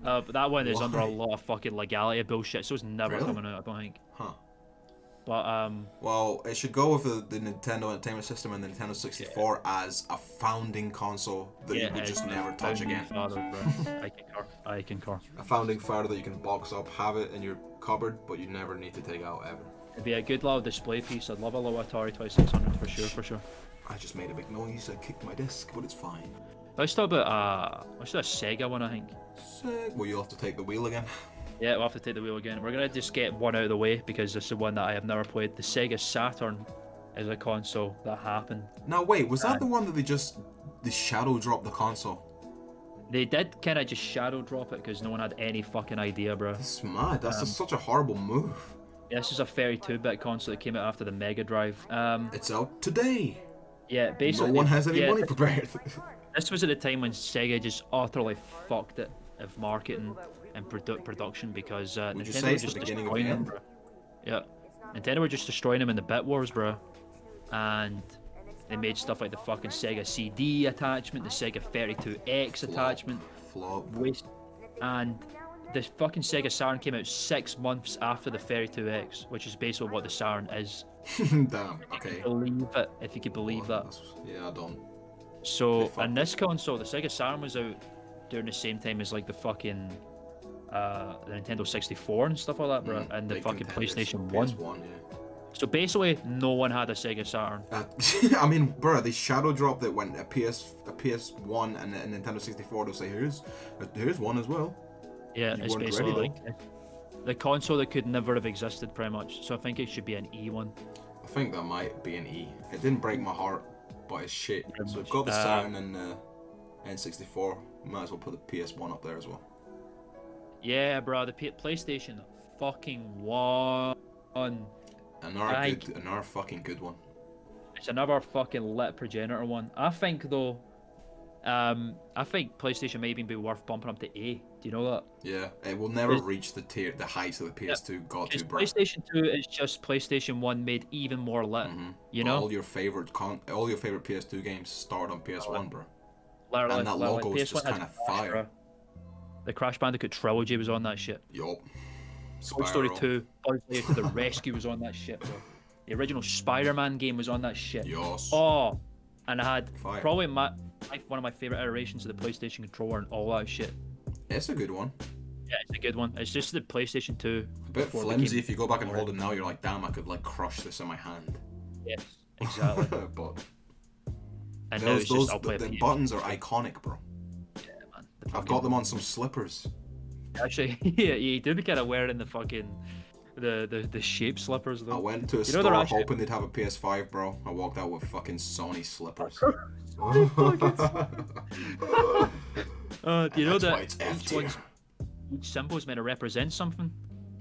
But that one is under a Why? lot of fucking legality bullshit, so it's never Really? coming out, I don't think. Huh. But Well, it should go with the Nintendo Entertainment System and the Nintendo 64 as a founding console that you would just never touch again. Father, bro. I concur. A founding father that you can box up, have it in your cupboard, but you never need to take out ever. It'd be a good little display piece. I'd love a little Atari 2600 for sure. I just made a big noise. I kicked my disc, but it's fine. Let's talk about let's do a Sega one, I think. Sick. Well, you'll have to take the wheel again. Yeah, we'll have to take the wheel again. We're gonna just get one out of the way because this is one that I have never played. The Sega Saturn is a console that happened. Now wait, was that the one that they shadow dropped the console? They did kind of just shadow drop it because no one had any fucking idea, bro. That's mad. That's just such a horrible move. Yeah, this is a 32-bit console that came out after the Mega Drive. It's out today. Yeah, basically. No one has any money prepared. This was at the time when Sega just utterly fucked it of marketing and production because Would you Nintendo say were it's the just beginning of destroying the them, end? bro. Yeah, Nintendo were just destroying them in the bit wars, bro. And they made stuff like the fucking Sega CD attachment, the Sega 32X attachment, Flop. waste, and the fucking Sega Saturn came out 6 months after the 32X, which is basically what the Saturn is. Damn. Okay. Believe it, if you could believe that. Yeah, I don't. So, They fucked and this console, the Sega Saturn was out during the same time as like the fucking the Nintendo 64 and stuff like that, bro, and the Big fucking contenders. PlayStation 1. PS1, yeah. So basically, no one had a Sega Saturn. I mean, bro, they shadow dropped it when a PS1 and a Nintendo 64. They'll say, here's one as well. Yeah, You it's weren't basically ready, like the console that could never have existed, pretty much. So I think it should be an E one. I think that might be an E. It didn't break my heart, but it's shit. So we've got the Saturn and N64. Might as well put the PS1 up there as well. Yeah, bro, the PlayStation fucking won. Another fucking good one. It's another fucking lit progenitor one. I think though, I think PlayStation may even be worth bumping up to A. Do you know that? Yeah, it will never reach the heights of the PS2 got to, bro. PlayStation 2 is just PlayStation 1 made even more lit. You know? All your favorite PS2 games start on PS1, bro. Literally, And that logo is just PS1 kind of had Crash, fire. bro. The Crash Bandicoot trilogy was on that shit. Yup. Toy Story 2, Toy Story to the Rescue was on that shit, bro. The original Spider-Man game was on that shit. Yes. Oh, and I had Fire. probably one of my favorite iterations of the PlayStation controller and all that shit. It's a good one. Yeah, it's a good one. It's just the PlayStation 2. A bit before it flimsy. became- If you go back and hold it now, you're like, damn, I could like crush this in my hand. Yes, exactly. But And now it's just I'll play the a buttons are iconic, bro. Yeah, man. I've got them on some slippers. Actually, yeah, you do be kind of wearing the fucking the shape slippers though. I went to a they're store actually- hoping they'd have a PS5, bro. I walked out with fucking Sony slippers. Do you know That's why that it's F tier. each symbol is meant to represent something?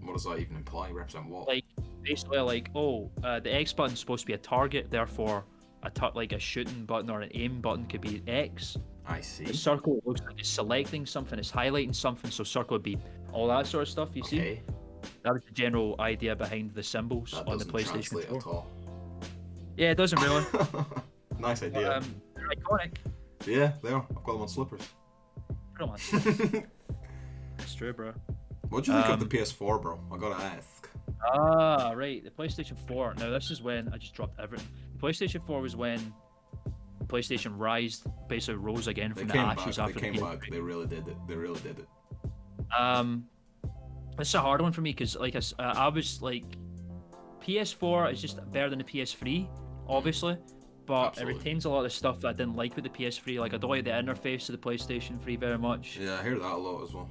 What does that even imply? Represent what? Like basically, like the X button's supposed to be a target, therefore like a shooting button or an aim button could be X. I see. The circle looks like it's selecting something, it's highlighting something, so circle would be all that sort of stuff. You see? Okay. That was the general idea behind the symbols That on the doesn't PlayStation translate 4. at all. Yeah, it doesn't really. Nice idea. They're iconic. Yeah, they are. I've got them on slippers. Come on. It's true, bro. What do you think of the PS4, bro? I gotta ask. Ah, right. The PlayStation 4. Now, this is when I just dropped everything. The PlayStation 4 was when PlayStation basically rose again They from the came back. ashes They after came the back. They really did it. They really did it. It's a hard one for me because, like, I was like, PS4 is just better than the PS3, obviously, but Absolutely. it retains a lot of stuff that I didn't like with the PS3. Like, I don't like the interface to the PlayStation 3 very much. Yeah, I hear that a lot as well.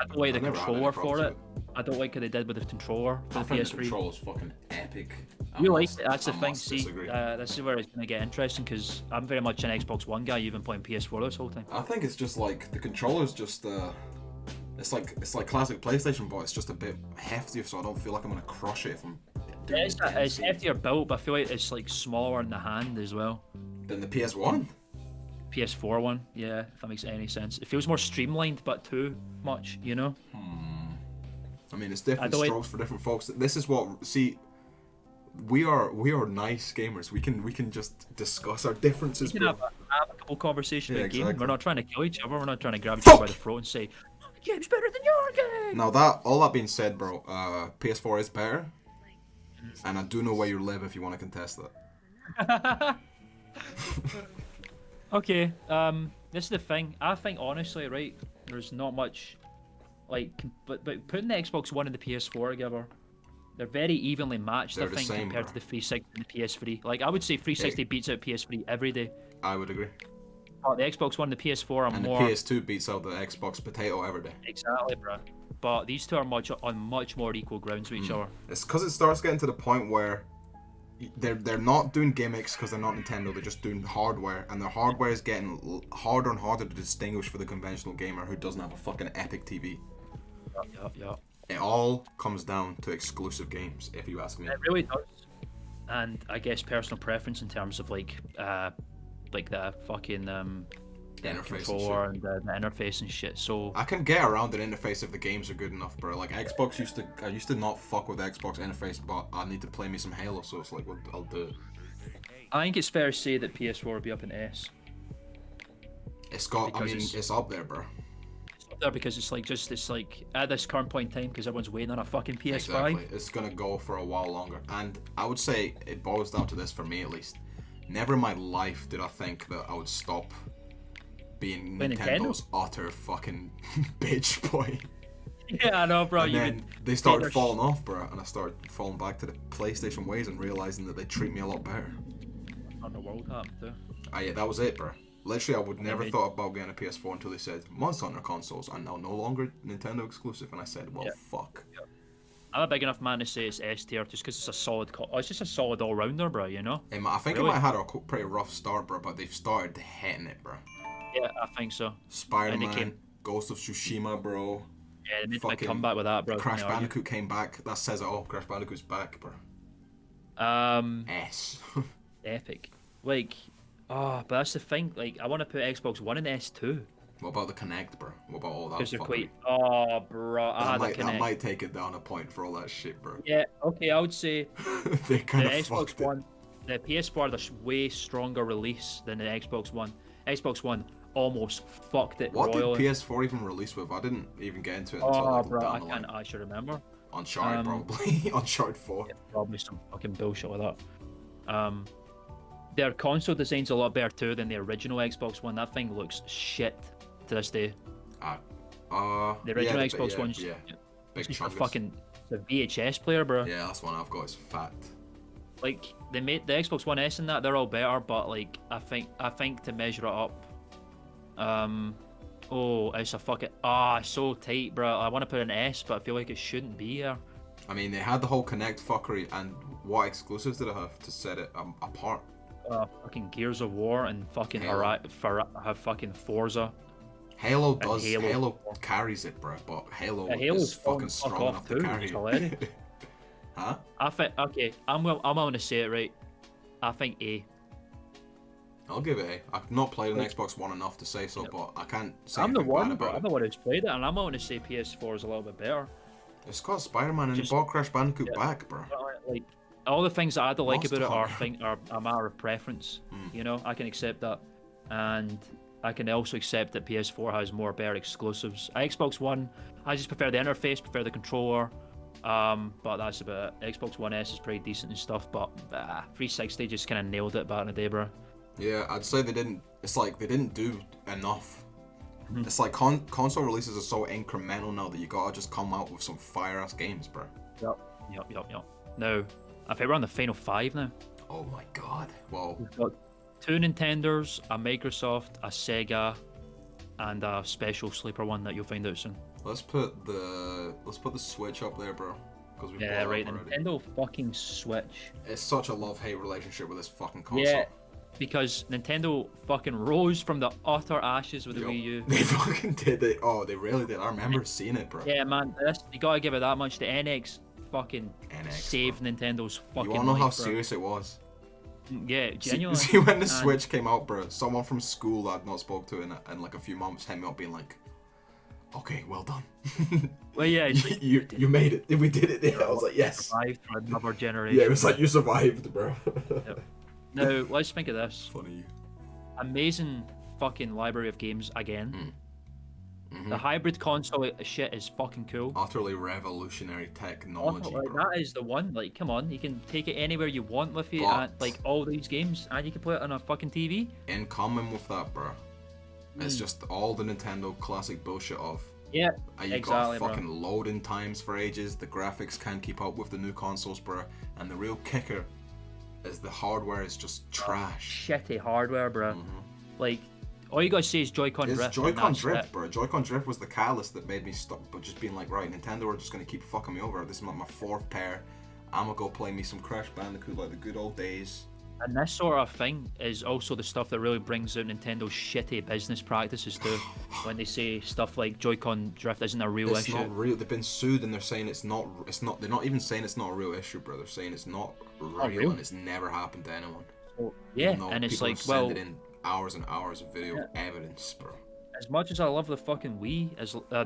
I don't like the I've never had any controller for problems it. with I don't like what they did with the controller for I the think PS3. the control is fucking epic. You like it? That's the I thing. must See, disagree. this is where it's gonna get interesting because I'm very much an Xbox One guy. You've been playing PS4 this whole time. I think it's just like the controller's just it's like classic PlayStation, but it's just a bit heftier, so I don't feel like I'm gonna crush it if I'm doing It's it heftier built, but I feel like it's like smaller in the hand as well. than the PS1. PS4 one, yeah, if that makes any sense. It feels more streamlined, but too much, you know? I mean, it's different don't like- strokes for different folks. This is what We are nice gamers. We can just discuss our differences. We can Bro. have a amicable conversation about exactly. game. We're not trying to kill each other. We're not trying to grab each other by the throat and say, "My game's better than your game." Now all that being said, bro, PS4 is better, and I do know where you live if you want to contest that. Okay, this is the thing. I think honestly, right, there's not much, like, but putting the Xbox One and the PS4 together, they're very evenly matched. They're I the think same, compared bro. to the 360 and the PS3. Like, I would say 360 beats out PS3 every day. I would agree. But the Xbox One and the PS4 are And more the PS2 beats out the Xbox potato every day. exactly, bro. But these two are on much more equal grounds with each other. It's because it starts getting to the point where they're not doing gimmicks because they're not Nintendo. They're just doing hardware, and their hardware is getting harder and harder to distinguish for the conventional gamer who doesn't have a fucking epic TV. Yup. It all comes down to exclusive games, if you ask me. It really does. And I guess personal preference in terms of like the fucking Interface controller and the interface and shit. So I can get around an interface if the games are good enough, bro. Like Xbox I used to not fuck with the Xbox interface, but I need to play me some Halo, so it's like, well, I'll do it. I think it's fair to say that PS4 will be up in S. It's up there, bro. It's up there because it's like at this current point in time because everyone's waiting on a fucking PS5. Exactly. It's gonna go for a while longer, and I would say it boils down to this for me at least. Never in my life did I think that I would stop being Nintendo's utter fucking bitch boy. Yeah, I know, bro. And then they started falling off, bro, and I started falling back to the PlayStation ways and realizing that they treat me a lot better. On the world happened too. Yeah, that was it, bro. Literally, I would never thought about getting a PS4 until they said Monster Hunter consoles are now no longer Nintendo exclusive, and I said, well, fuck. Yeah. I'm a big enough man to say it's S tier just because it's a solid. It's just a solid all rounder, bro. You know. I think it might have had a pretty rough start, bro, but they've started hitting it, bro. Yeah, I think so. Spider-Man, Ghost of Tsushima, bro. Yeah, they made a comeback with that, bro. Crash Bandicoot came back. That says it all. Crash Bandicoot's back, bro. S. Epic. Like, but that's the thing. Like, I want to put Xbox One in S too. What about the Kinect, bro? What about all that? Because they're fucking... quite. Bro. That might take it down a point for all that shit, bro. Yeah. Okay, I would say they kind the of Xbox One, the PS4, there's way stronger release than the Xbox One. Xbox One almost fucked it. What royally. did PS4 even release with? I didn't even get into it until bro, down I the can't line. actually remember. Uncharted, probably. Uncharted 4. Yeah, probably some fucking bullshit like that. Their console design's a lot better too than the original Xbox One. That thing looks shit to this day. The original Xbox One's big it's a chungus. fucking the VHS player, bro. Yeah, that's one I've got. Is fat. Like they made the Xbox One S and that, they're all better, but like I think to measure it up, it's a fucking it's so tight, bro. I want to put an S, but I feel like it shouldn't be here. I mean, they had the whole Kinect fuckery, and what exclusives did it have to set it apart? Fucking Gears of War and fucking have fucking Forza. Halo does. Halo carries it, bro. But Halo is fucking strong enough to carry it. Huh? I think I'm going to say it right. I think A. I'll give it A. I've not played an Xbox One enough to say so, but I can't say I'm the anything bad one, about bro. it. I'm the one who's played it, and I'm going to say PS4 is a little bit better. It's got Spider-Man and they brought Crash Bandicoot back, bro. Like all the things that I don't like Monster about Hunter. it are a matter of preference. You know, I can accept that, and I can also accept that PS4 has more better exclusives. Xbox One, I just prefer the interface, prefer the controller. But that's about it. Xbox One S is pretty decent and stuff, but 360 just kind of nailed it back in the day, bro. Yeah, I'd say they didn't. It's like they didn't do enough. It's like console releases are so incremental now that you gotta just come out with some fire ass games, bro. Yep. Now, I think we're on the final 5 now. Oh my god. Whoa. We've got 2 Nintendos, a Microsoft, a Sega, and a special sleeper one that you'll find out soon. Let's put the Switch up there, bro. Because we Yeah, right. the Nintendo fucking Switch. It's such a love-hate relationship with this fucking console. Yeah, because Nintendo fucking rose from the utter ashes with the Wii U. They fucking did. They really did. I remember seeing it, bro. Yeah, man. You gotta give it that much. The NX fucking saved bro. Nintendo's fucking You wanna know life, how bro. serious it was? Yeah, genuinely. See when the Switch came out, bro, someone from school I'd not spoke to in like a few months hit me up being like, okay, well done. Well, yeah, it's like, you made it. We did it. Yeah, I was like, yes. survived for another generation. Yeah, it was like you survived, bro. Yep. Now, let's think of this. Funny. Amazing fucking library of games again. Mm-hmm. The hybrid console shit is fucking cool. Utterly revolutionary technology, Like, bro. that is the one. Like, come on, you can take it anywhere you want with you, But- and like all these games, and you can play it on a fucking TV. In common with that, bro, it's just all the Nintendo classic bullshit of. Yeah, You've exactly, got bro. fucking loading times for ages. The graphics can't keep up with the new consoles, bro. And the real kicker is the hardware is just trash. Shitty hardware, bro. Like, all you gotta say is Joy-Con It's drift. and Joy-Con that's drift, it. bro. Joy-Con drift was the catalyst that made me stop, but just being like, right, Nintendo are just gonna keep fucking me over. This is like my 4th pair. I'm gonna go play me some Crash Bandicoot like the good old days. And this sort of thing is also the stuff that really brings out Nintendo's shitty business practices too. When they say stuff like Joy-Con drift isn't a real It's issue. not real. They've been sued and they're saying it's not. They're not even saying it's not a real issue, bro. They're saying it's not real and it's never happened to anyone. Yeah, Even though and it's people like, have well, sent it in hours and hours of video evidence, bro. as much as I love the fucking Wii,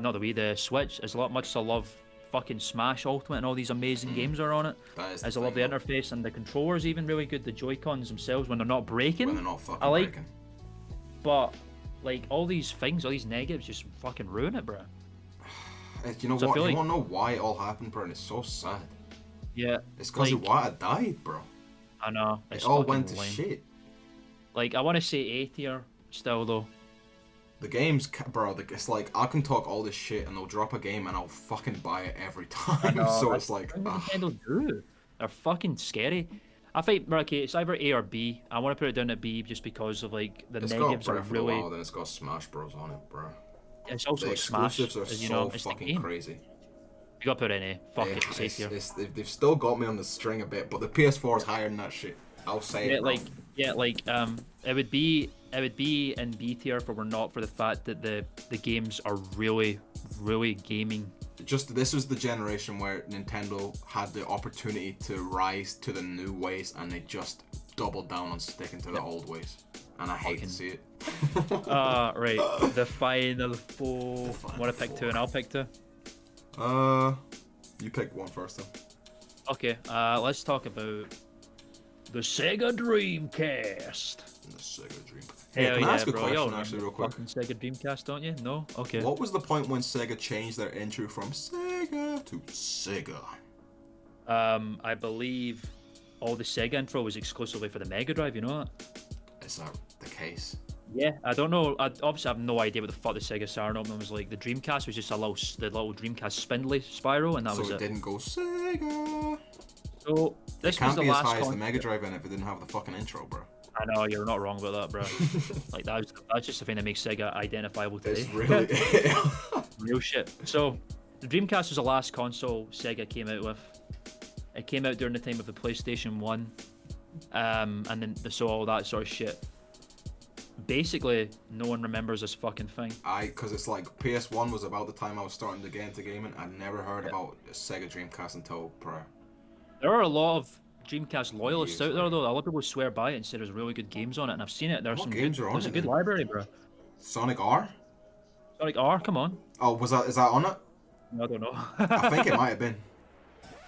not the Wii, the Switch, as much as I love fucking Smash Ultimate and all these amazing games are on it, That is as the I love the thing, though. interface and the controllers even really good, the Joy-Cons themselves when they're not breaking. When they're not fucking I like, breaking. but like all these things, all these negatives just fucking ruin it, bro. You know So I what? feel You like- want to know why it all happened, bro? And it's so sad. Yeah, It's because like, Iwata died, bro. I know. It's It all fucking went to lame. shit. Like, I want to say A tier still though. The games, bro, it's like, I can talk all this shit and they'll drop a game and I'll fucking buy it every time. So that's it's like, what Nintendo do. They're fucking scary. I think, okay, it's either A or B. I want to put it down at B just because of like the it's got negatives are Breath of the really. Wild and it's got Smash Bros on it, bro. It's also The a Smash, exclusives are as you so know, it's the fucking game. crazy. You gotta put it in A. Fuck it, Yeah, it's A tier. they've still got me on the string a bit, but the PS4 is higher than that shit. I'll say Yeah, it, bro. it would be in B tier if it were not for the fact that the games are really, really gaming. Just this was the generation where Nintendo had the opportunity to rise to the new ways, and they just doubled down on sticking to the old ways, and I hate to see it. Right, the final four. Want to pick two and I'll pick two? You pick one first, then. Okay, let's talk about the Sega Dreamcast. The Sega Dream. Hell Hey, can I ask a bro. Y'all question actually, real remember quick? fucking Sega Dreamcast, don't you? No? Okay. What was the point when Sega changed their intro from Sega to Sega? I believe all the Sega intro was exclusively for the Mega Drive, you know that? Is that the case? Yeah, I don't know. I obviously have no idea what the fuck the Sega Saturn album was like. The Dreamcast was just the little Dreamcast spindly spiral, and that So was it it. didn't go Sega. So this It was can't the be as last high as the con- Mega Drive in if it didn't have the fucking intro, bro. I know, you're not wrong about that, bro. Like that's just the thing that makes Sega identifiable today. It's really. Real shit. So, the Dreamcast was the last console Sega came out with. It came out during the time of the PlayStation 1, and then so all that sort of shit. Basically, no one remembers this fucking thing. Because it's like PS1 was about the time I was starting to get into gaming. I'd never heard about Sega Dreamcast until prior. There are a lot of Dreamcast loyalists Years out there, later. though. A lot of people swear by it and say there's really good games on it, and I've seen it. There's What some games good. are on There's a it, good then? library, bro. Sonic R? Sonic R, come on. Oh, is that on it? I don't know. I think it might have been.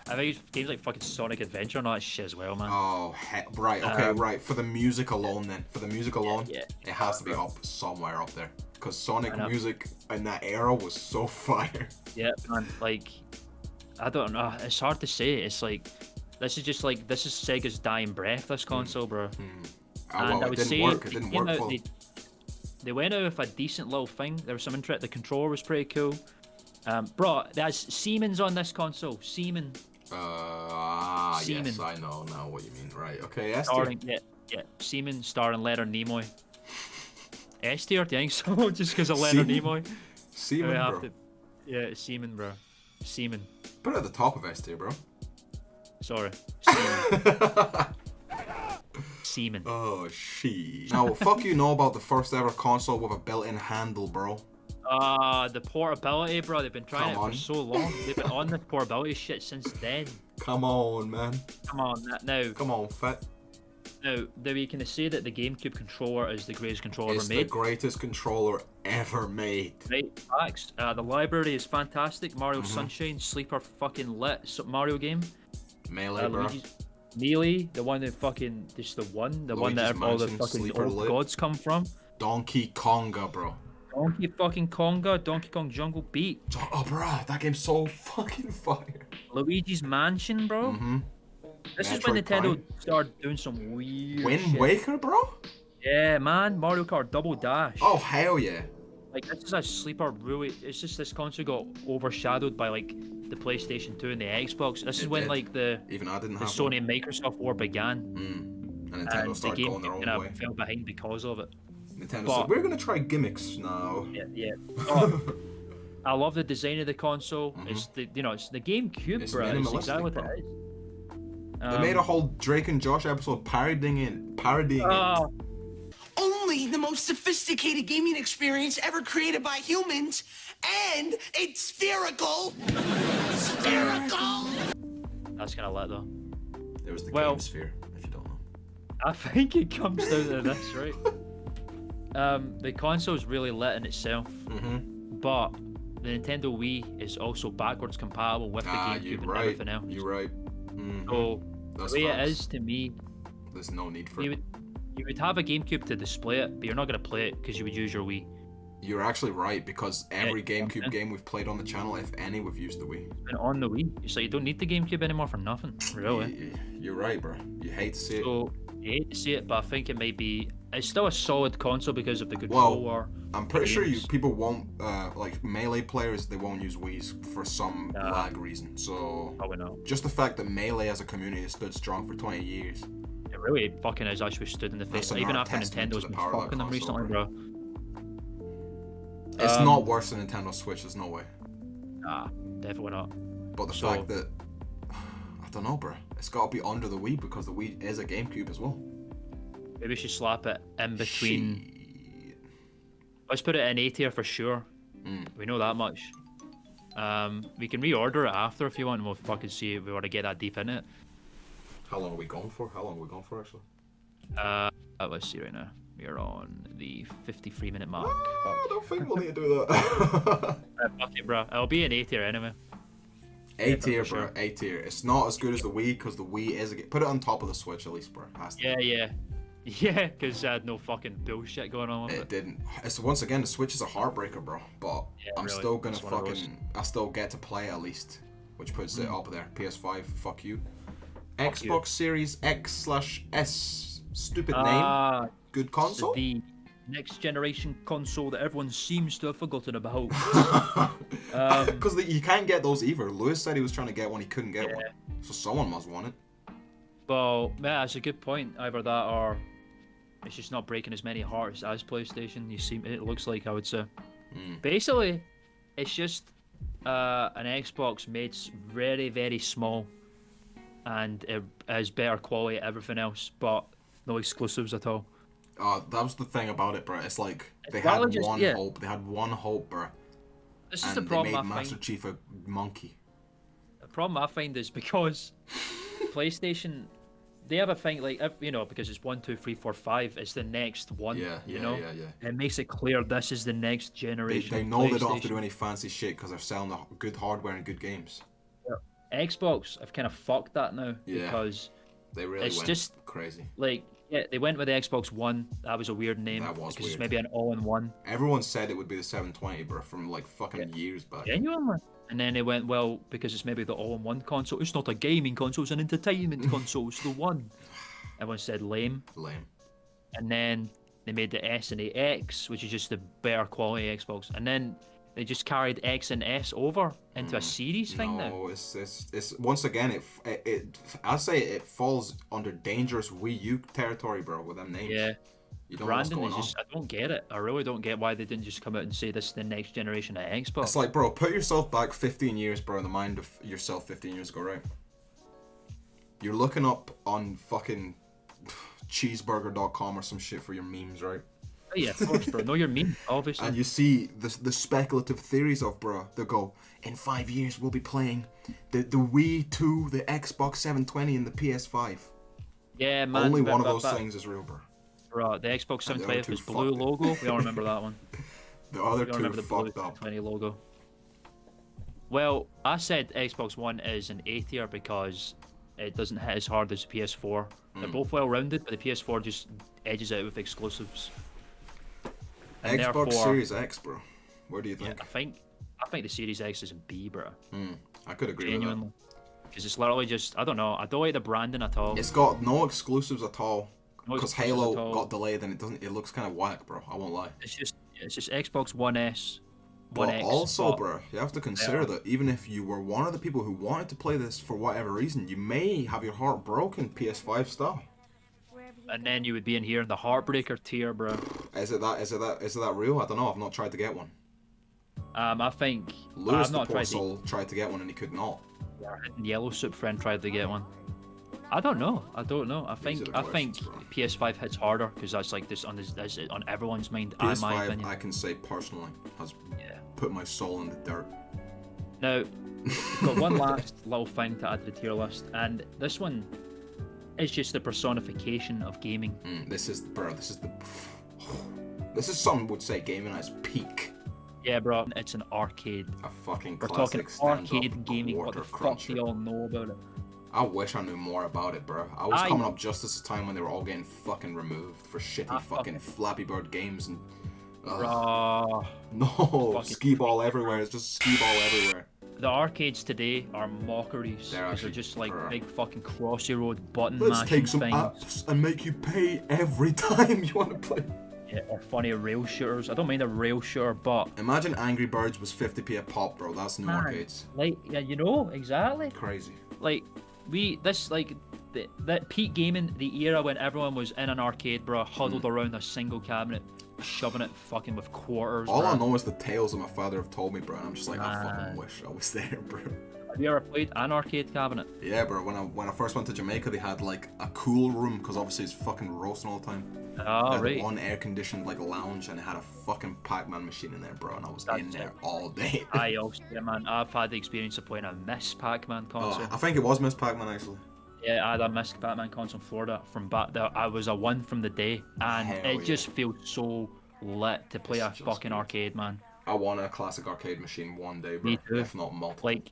I think it's games like fucking Sonic Adventure and all that shit as well, man. Oh, right. Okay, right. For the music alone, then. For the music alone, yeah. it has to be up somewhere up there. Because Sonic I know. music in that era was so fire. Yeah, man. Like, I don't know. It's hard to say. It's like this is Sega's dying breath. This console, bro. Well, I it would didn't say work. It didn't came work out- fully. They went out with a decent little thing. There was some interest. The controller was pretty cool. Bro, there's Siemens on this console. Siemens. Yes, Seaman. I know now what you mean. Right. Okay, S tier. Starring, yeah, Siemens starring Leonard Nimoy. S tier, do you think so? Just because of Leonard Seaman. Nimoy? Seaman, We bro. have to. Yeah, Seaman, bro. Seaman. Put it at the top of S tier, bro. Sorry. Seaman. Seaman. Oh, she. Now, fuck you know about the first ever console with a built-in handle, bro. The portability, bro. They've been trying Come it on. for so long. They've been on the portability shit since then. Come on, man. Come on, now. Come on, Fet. Now, do we kind of say that the GameCube controller is the greatest controller It's ever the made? greatest controller ever made. Right, facts. The library is fantastic. Mario Sunshine, sleeper fucking lit Super Mario game. Melee, bro. Luigi's Melee, the one that fucking just the one Luigi's that all the Mansion, fucking sleeper old lit. gods come from. Donkey Konga, bro. Donkey fucking Konga, Donkey Kong Jungle Beat, Oh, bro, that game's so fucking fire. Luigi's Mansion, bro. This is when Metroid Nintendo Prime. started doing some weird Wind shit. Waker, bro? Yeah, man, Mario Kart Double Dash. Oh, hell yeah. Like, this is a sleeper, really. It's just this console got overshadowed by, like, the PlayStation 2 and the Xbox. This is It when, did. like, the Even I didn't have Sony and Microsoft war began. And And Nintendo the started game going their own kind way. of fell behind because of it. Nintendo but- said, we're gonna try gimmicks now. Yeah. Oh, I love the design of the console. It's the it's the GameCube, It's bro. It's minimalistic, exactly what bro. it is. They made a whole Drake and Josh episode parodying it. Oh, Only the most sophisticated gaming experience ever created by humans, and it's spherical. Spherical. that's kind of lit though. It was the Well- Game Sphere, if you don't know. I think it comes down to this, right? The console's really lit in itself, but the Nintendo Wii is also backwards compatible with the GameCube You're and right. everything else. You're right. So That's the way facts. it is to me, There's no need for you it. would have a GameCube to display it, but you're not gonna play it because you would use your Wii. You're actually right, because every Yeah, GameCube yeah. game we've played on the channel, if any, we've used the Wii. And on the Wii, it's like you don't need the GameCube anymore for nothing, really. You're right, bro. You hate to see it. So you hate to see it, but I think it might be. It's still a solid console because of the Well, controller. I'm pretty sure games. people won't, like Melee players, they won't use Wii's for some lag reason. So Probably not. just the fact that Melee as a community has stood strong for 20 years. It really fucking has actually stood in the face. That's Even another after testament to Nintendo's the been power of that fucking them console, recently, bro. bro. It's not worse than Nintendo Switch, there's no way. Nah, definitely not. But the So- fact that, I don't know, bro. It's got to be under the Wii because the Wii is a GameCube as well. Maybe we should slap it in between. Shit. Let's put it in A tier for sure. We know that much. We can reorder it after if you want, and we'll fucking see if we want to get that deep in it. How long are we going for? Actually? Let's see right now. We are on the 53-minute mark. I don't think we'll need to do that. Fuck it, bro. It'll be an A tier anyway. A tier, for bro. sure. A tier. It's not as good as the Wii because the Wii is a. Put it on top of the Switch at least, bro. Has to. Yeah. Yeah, because I had no fucking bullshit going on with It it. didn't. It's once again the Switch is a heartbreaker, bro. But Yeah, I'm really. still gonna It's one of those. I still get to play at least, which puts it up there. PS5, fuck you. you. Xbox Series X/S, stupid name. Ah, Good console. the next generation console that everyone seems to have forgotten about. Because you can't get those either. Lewis said he was trying to get one, he couldn't get Yeah. one. So someone must want it. Well, yeah, that's a good point. Either that or it's just not breaking as many hearts as PlayStation. It looks like, I would say. Basically, it's just an Xbox made very, very small, and it has better quality at everything else, but no exclusives at all. That was the thing about it, bro. It's like they Well, had just- one yeah. hope. They had one hope, bro. This is And the they problem made I Master find. Chief a monkey. The problem I find is because PlayStation, they have a thing like because it's 1, 2, 3, 4, 5. It's the next one. Yeah, you yeah, know. yeah. It makes it clear this is the next generation. They of know they don't have to PlayStation. do any fancy shit because they're selling the good hardware and good games. Xbox have kind of fucked that now Yeah. because They really It's went just- crazy. like they went with the Xbox One. That was a weird name That was because it's weird. maybe an all-in-one. Everyone said it would be the 720, bro, from like fucking years back. Genuinely. And then they went, well, because it's maybe the all-in-one console. It's not a gaming console, it's an entertainment console. It's the one. Everyone said lame. Lame. And then they made the S and the X, which is just the better quality Xbox. And then they just carried X and S over into a series thing now. No, it's once again I say it falls under dangerous Wii U territory, bro, with them names. Yeah. You don't know what's Brandon going is just, I don't get it. I really don't get why they didn't just come out and say this is the next generation of Xbox. It's like, bro, put yourself back 15 years, bro, in the mind of yourself 15 years ago, right? You're looking up on fucking cheeseburger.com or some shit for your memes, right? Oh, yeah, of course, bro. Know your meme, obviously. And you see the speculative theories of, bro, they go, in 5 years we'll be playing the Wii 2, the Xbox 720, and the PS5. Yeah, man. Only one of but- those but- things is real, bro. Bro, the Xbox And the other 720 two is blue fucked it. logo. We all remember that one. The other We all two remember the blue fucked up. 720 logo. Well, I said Xbox One is an A tier because it doesn't hit as hard as the PS4. They're both well-rounded, but the PS4 just edges out with exclusives. And Xbox therefore, Series X, bro. Where do you yeah, think? I think the Series X is a B, bro. I could agree Genuinely. Because it's literally just, I don't know, I don't like the branding at all. with that. It's got no exclusives at all. No Because exclusives Halo at all. got delayed and it looks kind of whack, bro. I won't lie. It's just Xbox One S, One But X. also, but- bro, you have to consider that even if you were one of the people who wanted to play this for whatever reason, you may have your heart broken PS5 style. And then you would be in here in the Heartbreaker tier, bro. Is it that real? I don't know. I've not tried to get one. I think Lewis I've the not poor tried soul tried to get one and he could not. Yellow Soup friend tried to get one. I don't know. I These are think the I think questions, bro. PS5 hits harder because that's like this that's on everyone's mind. In my PS5, opinion. I can say personally, has Yeah. put my soul in the dirt. Now, we've got one last little thing to add to the tier list, and this one is just the personification of gaming. This is something would say gaming at its peak. Yeah, bro, it's an arcade. A fucking We're talking classic stand-up arcade gaming. What quarter the fuck cruncher. do y'all know about it? I wish I knew more about it, bro. I was I- coming up just as a time when they were all getting fucking removed for shitty I fucking Flappy Bird games and. Bro, No, fucking- skee ball everywhere. It's just skee ball everywhere. the arcades today are mockeries. They're 'cause actually- they're just like bruh. big fucking crossy road button Let's mashing take some things. apps and make you pay every time you want to play. Yeah, or funny rail shooters. I don't mind a rail shooter, but Imagine Angry Birds was 50p a pop, bro. That's new arcades. like, yeah, you know exactly. Crazy. Like that peak gaming, the era when everyone was in an arcade, bro, huddled around a single cabinet, shoving it fucking with quarters. All bro. I know is the tales that my father have told me, bro. And I'm just like, I fucking Man. wish I was there, bro. Have you ever played an arcade cabinet? Yeah, bro. When I first went to Jamaica, they had like a cool room because obviously it's fucking roasting all the time. Oh, They had right. one air conditioned like lounge and it had a fucking Pac-Man machine in there, bro. And I was in That's there it. all day. I also, yeah, man, I've had the experience of playing a Miss Pac-Man console. Oh, I think it was Miss Pac-Man actually. Yeah, I had a Miss Pac-Man console in Florida from back there. I was a one from the day, and Hell it yeah. just feels so lit to play It's a just fucking good. arcade, man. I want a classic arcade machine one day, bro. Me too. If not multiple. Like,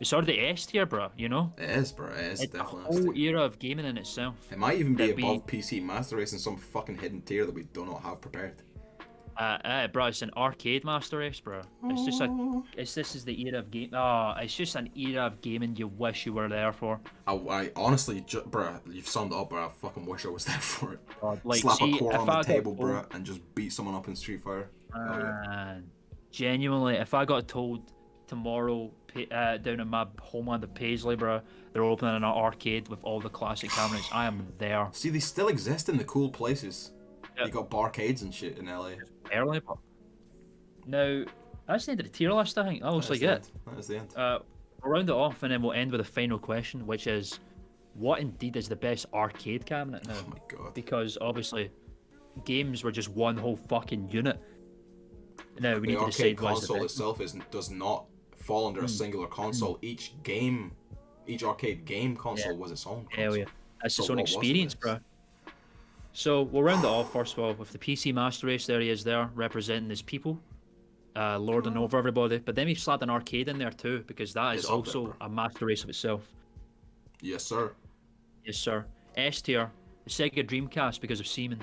it's already S tier, bro. You know, It is, bro. It is it's a definitely. whole nasty. era of gaming in itself. It might even be that we- above PC Master Race in some fucking hidden tier that we do not have prepared. Bro, it's an arcade master race, bro. It's just this is the era of game. Oh, it's just an era of gaming you wish you were there for. I honestly, bro, you've summed it up, bro. I fucking wish I was there for it. God, like, Slap see, a core if on the I got table, told- bro, and just beat someone up in Street Fighter. Hell yeah. Man, genuinely, if I got told tomorrow down in my homeland of Paisley, bro, they're opening an arcade with all the classic cabinets, I am there. See, they still exist in the cool places. Yep. You got barcades and shit in LA. Early, but now that's the end of the tier list. I think that looks That is like the it. end. That is the end. We'll round it off and then we'll end with a final question, which is, what indeed is the best arcade cabinet now? Oh my god. Because obviously, games were just one whole fucking unit. Now we The need to arcade decide what's the console best. itself does not fall under a singular console. Each arcade game console was its own console. Hell yeah, that's So its own what was the experience, best? bro. So we'll round it off first of all with the PC Master Race. There he is, there representing his people, lording over everybody. But then we've slapped an arcade in there too, because that is It's up there, also bro. a Master Race of itself. Yes, sir. Yes, sir. S tier, the Sega Dreamcast because of Seaman.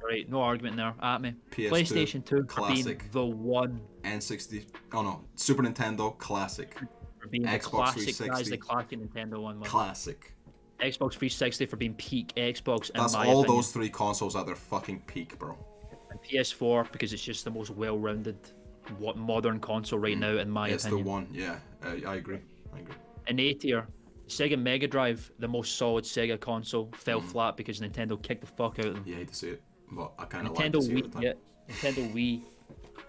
Right, no argument there. At me. PS2, PlayStation 2 for being classic. the one, N60. Oh no, Super Nintendo classic. for being the Xbox classic. That is 360. the classic Nintendo one. Man. Classic. Xbox 360 for being peak Xbox. That's in my all opinion. those three consoles at their fucking peak, bro. And PS4 because it's just the most well-rounded, modern console right now, in my It's opinion. the one. Yeah, I agree. I agree. In A tier, Sega Mega Drive, the most solid Sega console, fell flat because Nintendo kicked the fuck out of them. You hate to see it, but I kind of like Nintendo to see it at the Wii, time. yeah, Nintendo Wii,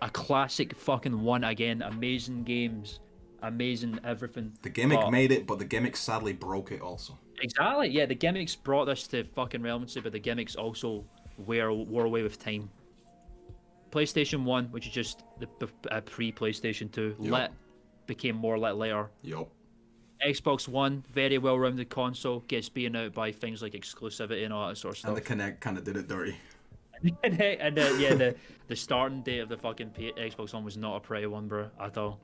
a classic fucking one again. Amazing games, amazing everything. The gimmick but- made it, but the gimmick sadly broke it also. Exactly, yeah. The gimmicks brought this to fucking relevancy, but the gimmicks also wore away with time. PlayStation 1, which is just the pre-PlayStation 2, Yep. lit, became more lit later. Yup. Xbox One, very well-rounded console, gets beaten out by things like exclusivity and all that sort of stuff. And the Kinect kind of did it dirty. The starting date of the fucking Xbox One was not a pretty one, bro, at all.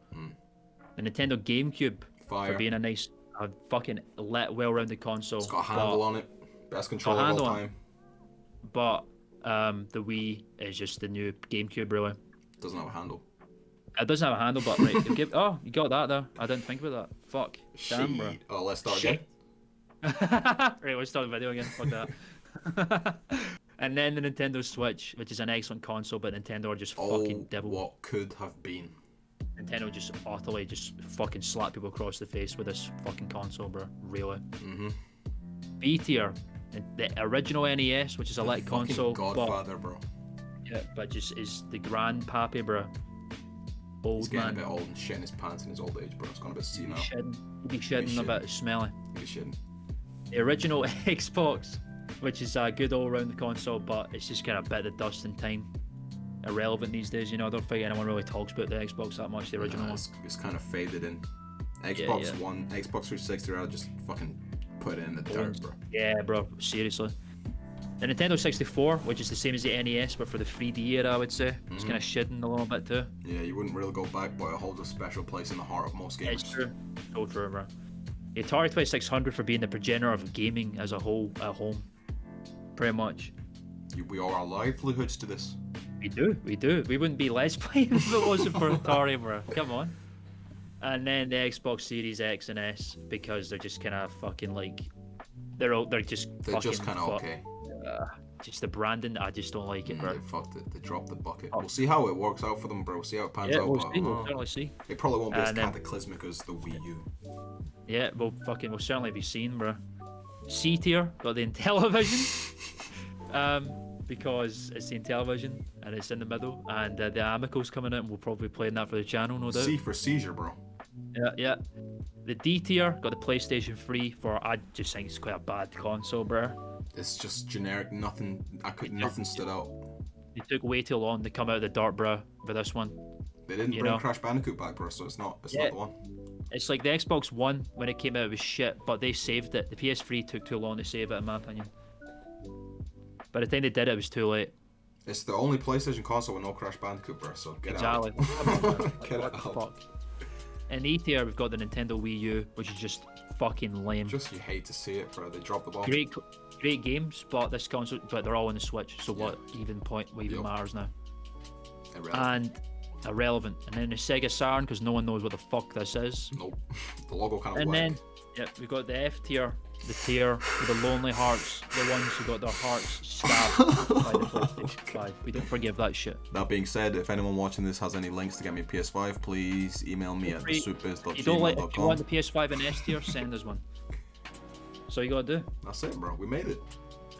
The Nintendo GameCube for being a fucking well-rounded console. It's got a handle on it. Best controller of all time. But the Wii is just the new GameCube, really. Doesn't have a handle. It doesn't have a handle, but right. You got that there. I didn't think about that. Fuck. Damn, bro. Oh, let's start again. Right, let's start the video again. Fuck that. And then the Nintendo Switch, which is an excellent console, but Nintendo are just fucking devil. What could have been. Nintendo just utterly just fucking slap people across the face with this fucking console, bro. Really. B tier, the original NES, which is a light console. Godfather, bro. Yeah, but just is the grandpappy, bro. He's getting a bit old and shitting his pants in his old age, bro. It's gone a bit senile. He'd be shedding a bit smelly. He'd be shitting. The original Xbox, which is a good all-round console, but it's just kind of a bit of dust in time. Irrelevant these days, you know. I don't think anyone really talks about the Xbox that much. The original one. It's kind of faded in. Xbox One, Xbox 360, I'll just fucking put it in the dirt, bro. Yeah, bro. Seriously. The Nintendo 64, which is the same as the NES, but for the 3D era, I would say. It's kind of shedding a little bit too. Yeah, you wouldn't really go back, but it holds a special place in the heart of most gamers. It's true. So true, bro. The Atari 2600 for being the progenitor of gaming as a whole at home. Pretty much. We owe our livelihoods to this. We do. We wouldn't be Let's Play if it wasn't for Atari, bro. Come on. And then the Xbox Series X and S, because they're just kind of fucking like... They're just kind of okay. Just the branding, I just don't like it, bro. They fucked it. They dropped the bucket. We'll see how it works out for them, bro. See how it pans out. We'll certainly see. It probably won't be as cataclysmic as the Wii U. Yeah, we'll certainly be seen, bro. C tier, got the Intellivision. Because it's the Intellivision and it's in the middle, and the Amico's coming out, and we'll probably be playing that for the channel, no doubt. C for seizure, bro. Yeah. The D tier got the PlayStation 3 for, I just think it's quite a bad console, bro. It's just generic, nothing stood out. They took way too long to come out of the dirt, bro, with this one. They didn't bring Crash Bandicoot back, bro, so it's not the one. It's like the Xbox One, when it came out, it was shit, but they saved it. The PS3 took too long to save it, in my opinion. By the time they did it, it was too late. It's the only PlayStation console with no Crash Bandicoot, bro, so get out. Get out. Fuck. In E tier, we've got the Nintendo Wii U, which is just fucking lame. Just you hate to see it, bro. They dropped the ball. Great games, but this console, but they're all on the Switch. So what even matters now? Irrelevant. And then the Sega Saturn, because no one knows what the fuck this is. Nope. The logo kind of. And then we've got the F tier, the tier with the lonely hearts, the ones who got their hearts stabbed by the PlayStation 5. We don't forgive that shit. That being said, if anyone watching this has any links to get me a PS5, please email me at thesoupbiz.gmail.com. If you want the PS5 and S tier, send us one. So you gotta do. That's it, bro. We made it.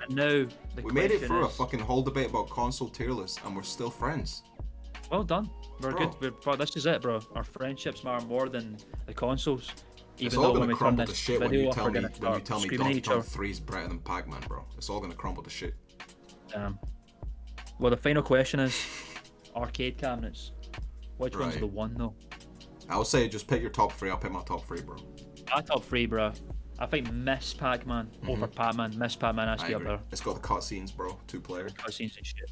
And now we made it through a fucking whole debate about console tier lists, and we're still friends. Well done. We're good. This is it, bro. Our friendships matter more than the consoles. It's all gonna crumble to shit when you tell me Donkey Kong 3 is better than Pac-Man, bro. It's all gonna crumble to shit. Well, the final question is arcade cabinets. Which one's the one though? I would say just pick your top 3. I'll pick my top 3, bro. My top 3, bro. I think Miss Pac-Man over Pac-Man. Miss Pac-Man has to be up there. It's got the cutscenes, bro. 2-player. Cutscenes and shit.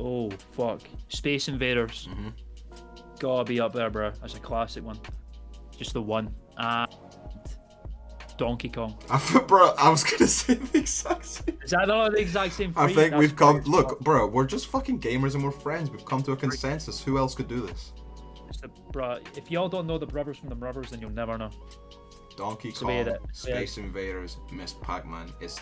Oh fuck. Space Invaders. Gotta be up there, bro. That's a classic one. Just the one. And Donkey Kong. Bro, I was gonna say the exact same. Is that not the exact same? I think we've come. Look, bro, we're just fucking gamers and we're friends. We've come to a consensus. Who else could do this? Bro, if y'all don't know the brothers from the brothers, then you'll never know. Donkey Kong, Space Invaders, Miss Pac-Man, it's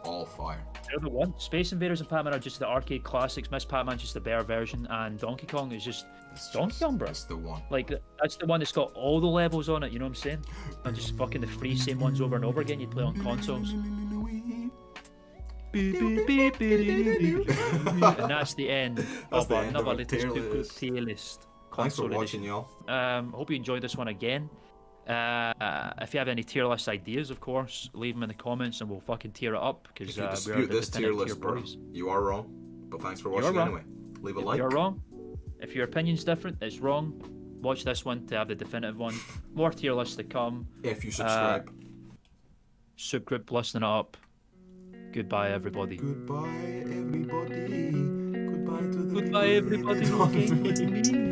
all fire. They're the one. Space Invaders and Pac-Man are just the arcade classics. Miss Pac-Man's just the better version, and Donkey Kong is just Donkey Kong, bro. That's the one. Like, that's the one that's got all the levels on it, you know what I'm saying? And just fucking the three same ones over and over again you play on consoles. And that's the end of another little Soop Groop tier list. Thanks for watching, y'all. Hope you enjoyed this one again. If you have any tier list ideas, of course, leave them in the comments and we'll fucking tear it up. Because if you dispute this tier list, bro, you are wrong. But thanks for watching anyway. Leave a like. You're wrong. If your opinion's different, it's wrong. Watch this one to have the definitive one. More tier lists to come. If you subscribe. Soop Groop, listen up. Goodbye, everybody. Goodbye, everybody. Goodbye to the Goodbye, people who everybody. hated on me.